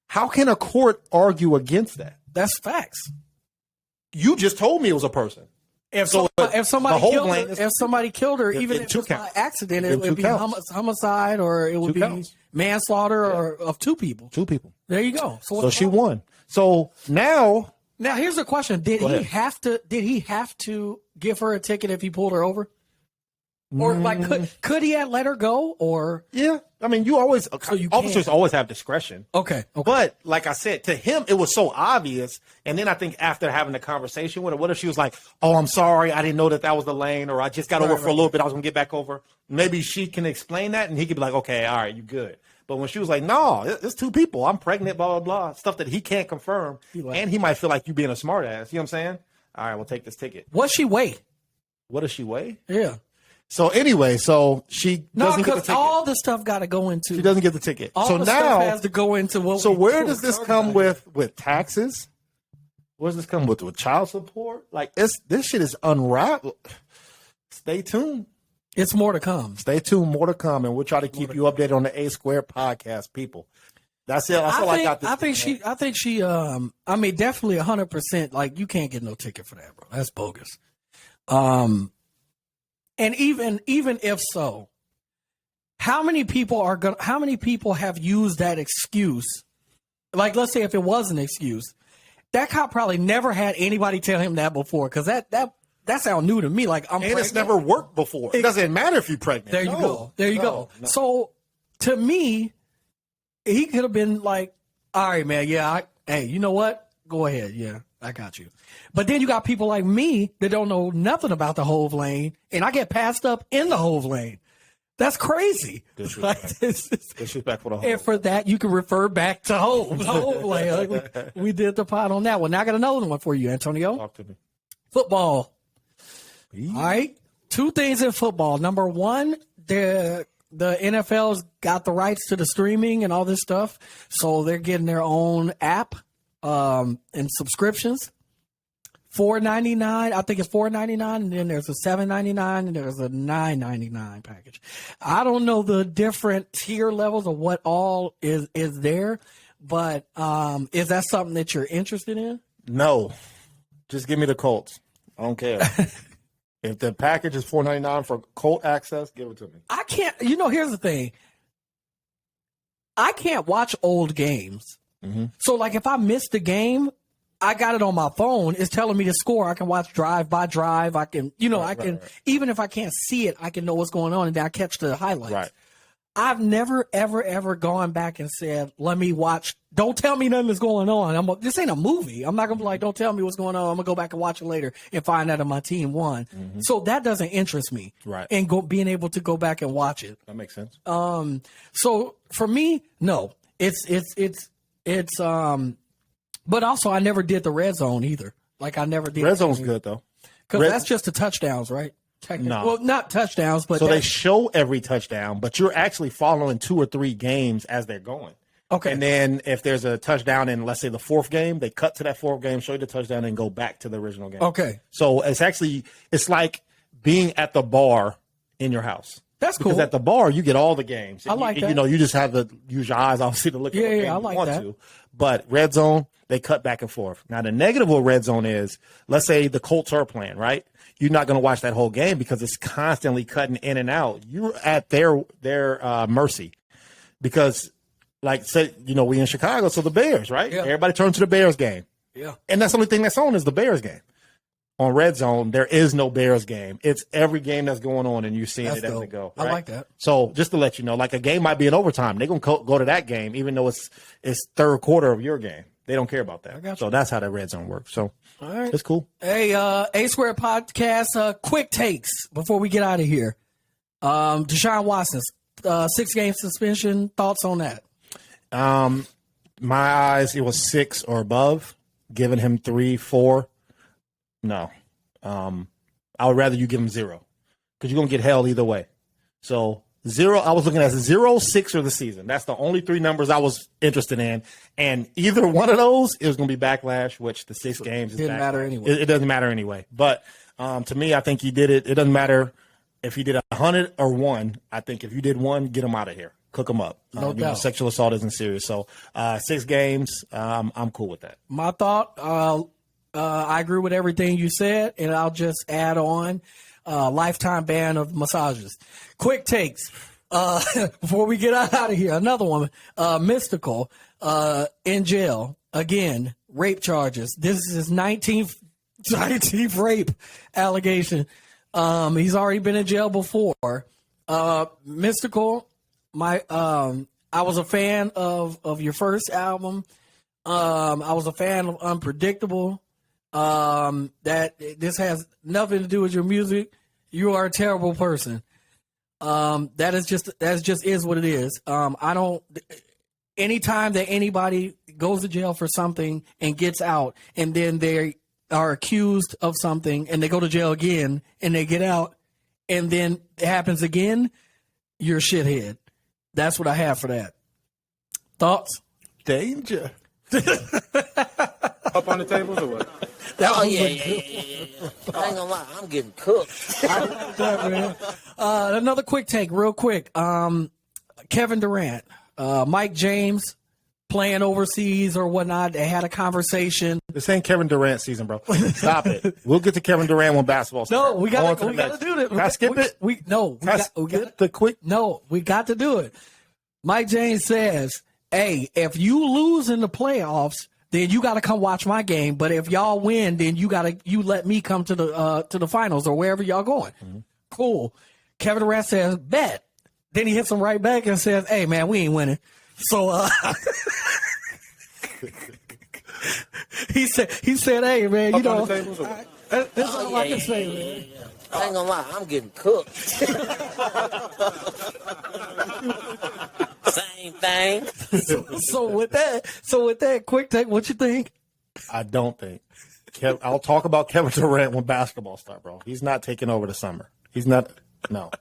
How can a court argue against that? That's facts. You just told me it was a person. If somebody killed her, even if it was by accident, it would be homicide or it would be manslaughter or of two people. Two people. There you go. So she won. So now Now, here's a question: Did Go he ahead. have to? Did he have to give her a ticket if he pulled her over? Or like, could he have let her go? Or Yeah, I mean, you always officers always have discretion. okay. But like I said, to him, it was so obvious. And then I think after having the conversation with her, what if she was like, "Oh, I'm sorry, I didn't know that was the lane, or I just got over for a little bit. I was gonna get back over." Maybe she can explain that, and he could be like, "Okay, all right, you good." But when she was like, "No, it's two people. I'm pregnant, blah blah blah," stuff that he can't confirm, and he might feel like you being a smart ass. You know what I'm saying? All right, we'll take this ticket. What's she weigh? What does she weigh? Yeah. So anyway, so she No, doesn't get the because ticket. all the stuff got to go into. She doesn't get the ticket. All So the now stuff has to go into what. So we where do. does this come with taxes? Where does this come with child support? Like this shit is unraveled. Stay tuned. It's more to come. Stay tuned. More to come, and we'll try to keep you updated on the A Square podcast, people. That's it. That's all I got. I think she. I mean, definitely 100%. Like, you can't get no ticket for that, bro. That's bogus. And even if so, how many people have used that excuse? Like, let's say if it was an excuse, that cop probably never had anybody tell him that before, because that sounds new to me. Like, I'm And it's pregnant. never worked before. It doesn't matter if you're pregnant. There you go. There you go. No. So to me, he could have been like, all right, man. Yeah. Hey, you know what? Go ahead. Yeah, I got you. But then you got people like me that don't know nothing about the Hove lane, and I get passed up in the Hove lane. That's crazy. Disrespect. Disrespect for the whole. And for that, you can refer back to Hove. The Hove lane. Like, we did the pod on that one. Now I got another one for you, Antonio. Talk to me. Football. All right. Two things in football. Number one, the NFL's got the rights to the streaming and all this stuff, so they're getting their own app and subscriptions. $4.99. I think it's $4.99, and then there's a $7.99, and there's a $9.99 package. I don't know the different tier levels of what all is there, but is that something that you're interested in? No, just give me the Colts. I don't care. If the package is $4.99 for Colt access, give it to me. I can't. Here's the thing. I can't watch old games. Mm-hmm. So, like, if I missed the game, I got it on my phone. It's telling me the score. I can watch drive by drive. I can, even if I can't see it, I can know what's going on, and then I catch the highlights. Right. I've never, ever gone back and said, let me watch. Don't tell me nothing is going on. This ain't a movie. I'm not going to be like, don't tell me what's going on. I'm going to go back and watch it later and find out if my team won. Mm-hmm. So that doesn't interest me. Right. And being able to go back and watch it. That makes sense. So for me, no. But also I never did the red zone either. Like, I never did. Red zone's good, though. Because that's just the touchdowns, right? No. Well, not touchdowns, but so they show every touchdown, but you're actually following 2 or 3 games as they're going. Okay. And then if there's a touchdown in, let's say, the 4th game, they cut to that 4th game, show you the touchdown, and go back to the original game. Okay. So it's like being at the bar in your house. That's cool. Because at the bar, you get all the games. I like that. You just have to use your eyes, obviously, to look at what game I you like want that. to. But red zone, they cut back and forth. Now, the negative of red zone is, let's say the Colts are playing, right? You're not going to watch that whole game because it's constantly cutting in and out. You're at their mercy. Because, like, say, we in Chicago, so the Bears, right? Yeah. Everybody turns to the Bears game. Yeah. And that's the only thing that's on is the Bears game. On red zone, there is no Bears game. It's every game that's going on, and you're seeing it as it go. Right? I like that. So just to let you know, like, a game might be in overtime. They're going to go to that game, even though it's third quarter of your game. They don't care about that. I got you. So that's how that red zone works. So all right. It's cool. Hey, A Square Podcast, quick takes before we get out of here. Deshaun Watson, 6-game suspension. Thoughts on that? My eyes, it was 6 or above. Giving him 3, 4. No. I would rather you give him 0 because you're going to get held either way. So 0, I was looking at 0, 6, or the season. That's the only 3 numbers I was interested in. And either one of those is going to be backlash, which the 6 games is didn't backlash. matter anyway. It doesn't matter anyway. But to me, I think he did it. It doesn't matter if he did 100 or 1. I think if you did 1, get him out of here. Cook him up. No doubt. Sexual assault isn't serious. So 6 games, I'm cool with that. My thought, I agree with everything you said, and I'll just add on lifetime ban of massages. Quick takes before we get out of here. Another one, Mystical in jail again rape charges. This is his 19th rape allegation. He's already been in jail before. Mystical, I was a fan of your first album. I was a fan of Unpredictable. That this has nothing to do with your music. You are a terrible person. That just is what it is. Anytime that anybody goes to jail for something and gets out and then they are accused of something and they go to jail again and they get out and then it happens again, you're a shithead. That's what I have for that. Thoughts? Danger. Up on the tables or what? Oh, yeah. I ain't gonna lie, I'm getting cooked. Another quick take, real quick. Kevin Durant, Mike James playing overseas or whatnot. They had a conversation. This ain't Kevin Durant season, bro. Stop it. We'll get to Kevin Durant when basketball starts. No, we got to do this. Can I skip it? We got the quick. No, we got to do it. Mike James says, "Hey, if you lose in the playoffs, then you got to come watch my game. But if y'all win, then you let me come to the finals or wherever y'all going." Mm-hmm. Cool. Kevin Durant says, "Bet." Then he hits him right back and says, "Hey, man, we ain't winning." So he said, "Hey, man, you know." That's all I can say, man. I ain't gonna lie, I'm getting cooked. Same thing. So with that, quick take, what you think? I don't think. I'll talk about Kevin Durant when basketball starts, bro. He's not taking over the summer. He's not. No.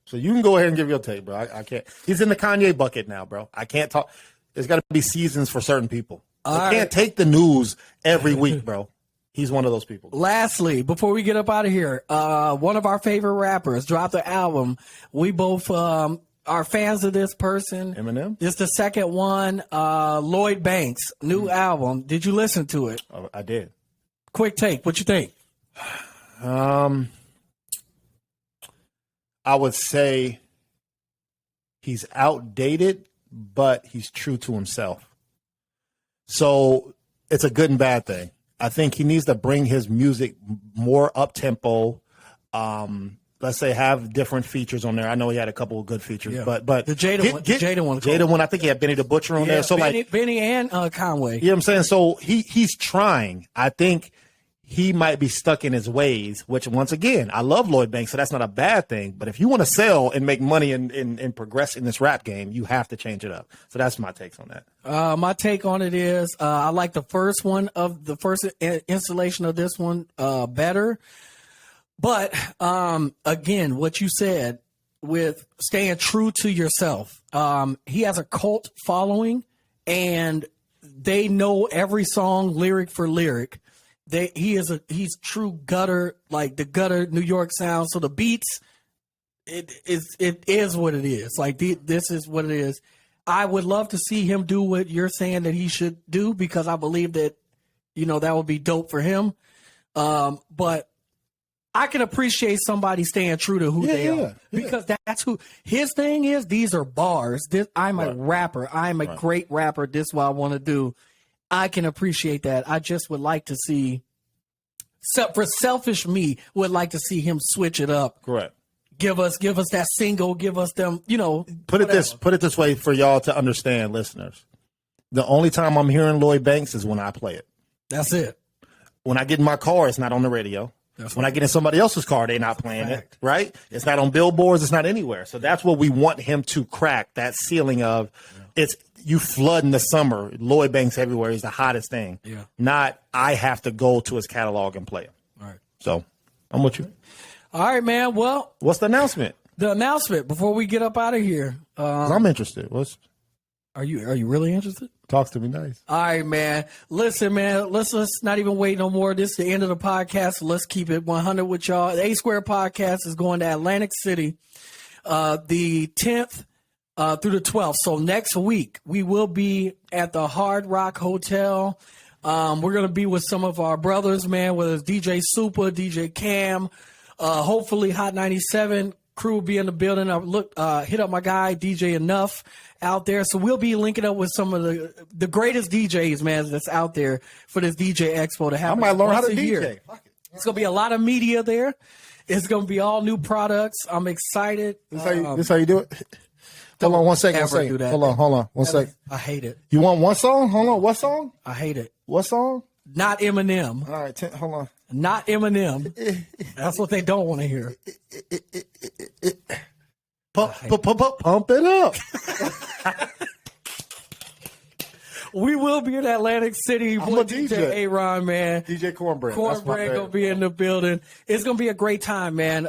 So you can go ahead and give your take, bro. I can't. He's in the Kanye bucket now, bro. I can't talk. There's got to be seasons for certain people. I can't take the news every week, bro. He's one of those people. Lastly, before we get up out of here, one of our favorite rappers dropped an album. We both are fans of this person. Eminem? It's the second one. Lloyd Banks, new album. Did you listen to it? Oh, I did. Quick take. What you think? I would say he's outdated, but he's true to himself. So it's a good and bad thing. I think he needs to bring his music more up-tempo. Let's say have different features on there. I know he had a couple of good features, but the Jada one. I think he had Benny the Butcher on there. So Benny and Conway. You know what I'm saying? So he's trying. I think he might be stuck in his ways, which once again, I love Lloyd Banks, so that's not a bad thing. But if you want to sell and make money and progress in this rap game, you have to change it up. So that's my takes on that. My take on it is I like the first installation of this one better. But again, what you said with staying true to yourself, he has a cult following and they know every song lyric for lyric. He's true gutter, like the gutter New York sound. So the beats, it is what it is. Like this is what it is. I would love to see him do what you're saying that he should do because I believe that, that would be dope for him. But I can appreciate somebody staying true to who they are because that's who his thing is. These are bars. I'm a rapper. I'm a great rapper. This is what I want to do. I can appreciate that. I just would like to see, for selfish me, would like to see him switch it up. Correct. Give us that single. Give us them. Put it this way for y'all to understand, listeners. The only time I'm hearing Lloyd Banks is when I play it. That's it. When I get in my car, it's not on the radio. When I get in somebody else's car, they're not playing it, right? It's not on billboards. It's not anywhere. So that's what we want him to crack, that ceiling of it's you flood in the summer. Lloyd Banks everywhere is the hottest thing. Yeah. Not I have to go to his catalog and play him. All right. So I'm with you. All right, man. Well, what's the announcement? The announcement before we get up out of here. I'm interested. Are you really interested? Talks to me nice. All right, man. Listen, man. Let's not even wait no more. This is the end of the podcast. So let's keep it 100 with y'all. The A Square podcast is going to Atlantic City the 10th through the 12th. So next week we will be at the Hard Rock Hotel. We're going to be with some of our brothers, man, whether it's DJ Super, DJ Cam, hopefully Hot 97 crew will be in the building. Hit up my guy DJ Enough out there. So we'll be linking up with some of the greatest DJs, man, that's out there for this DJ Expo to happen. I might learn how to once a year. DJ. It's gonna be a lot of media there. It's gonna be all new products. I'm excited. This how you do it? Hold on 1 second. Hold on. 1 second. I hate it. You want one song? Hold on. What song? I hate it. What song? Not Eminem. All right. Hold on. Not Eminem. That's what they don't want to hear. Pump it up. We will be in Atlantic City I'm with a DJ DJ. A-Ron, man. DJ Cornbread. Cornbread gonna be in the building. It's gonna be a great time, man.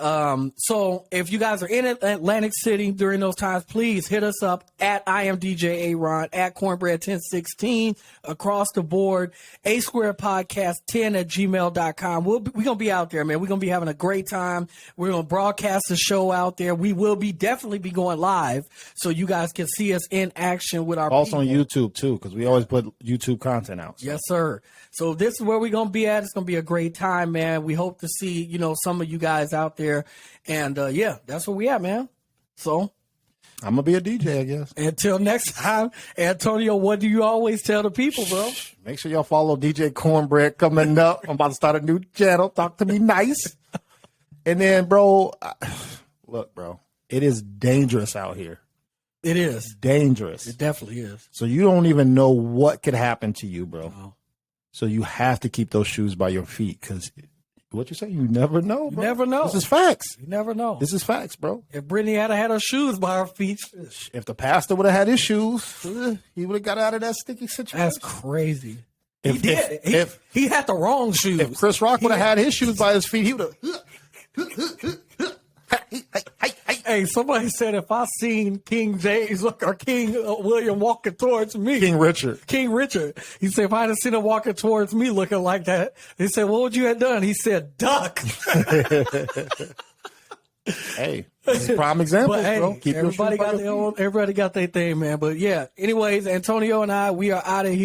So if you guys are in Atlantic City during those times, please hit us up at I am DJ A-Ron, at Cornbread 1016, across the board, A Square Podcast 10 at gmail.com. We're gonna be out there, man. We're gonna be having a great time. We're gonna broadcast the show out there. We will definitely be going live, so you guys can see us in action with our also people. on YouTube too, because we always put YouTube content out. So. Yes, sir. So this is where we're going to be at. It's going to be a great time, man. We hope to see, some of you guys out there. And, yeah, that's where we at, man. So I'm going to be a DJ, I guess. Until next time, Antonio, what do you always tell the people, bro? Make sure y'all follow DJ Cornbread coming up. I'm about to start a new channel. Talk to me nice. And then, bro, look, bro, it is dangerous out here. It is. Dangerous. It definitely is. So you don't even know what could happen to you, bro. Wow. So you have to keep those shoes by your feet because what you say, you never know, bro. You never know. This is facts. You never know. This is facts, bro. If Brittney had her shoes by her feet. If the pastor would have had his shoes, he would have got out of that sticky situation. That's crazy. If He had the wrong shoes. If Chris Rock would have had his shoes by his feet, he would have. Hey, somebody said if I seen King James or King William walking towards me, King Richard, he said if I had seen him walking towards me looking like that, he said, "What would you have done?" He said, "Duck." Hey, this is prime example, But hey, bro. Keep everybody got their thing, man. But yeah, anyways, Antonio and I, we are out of here.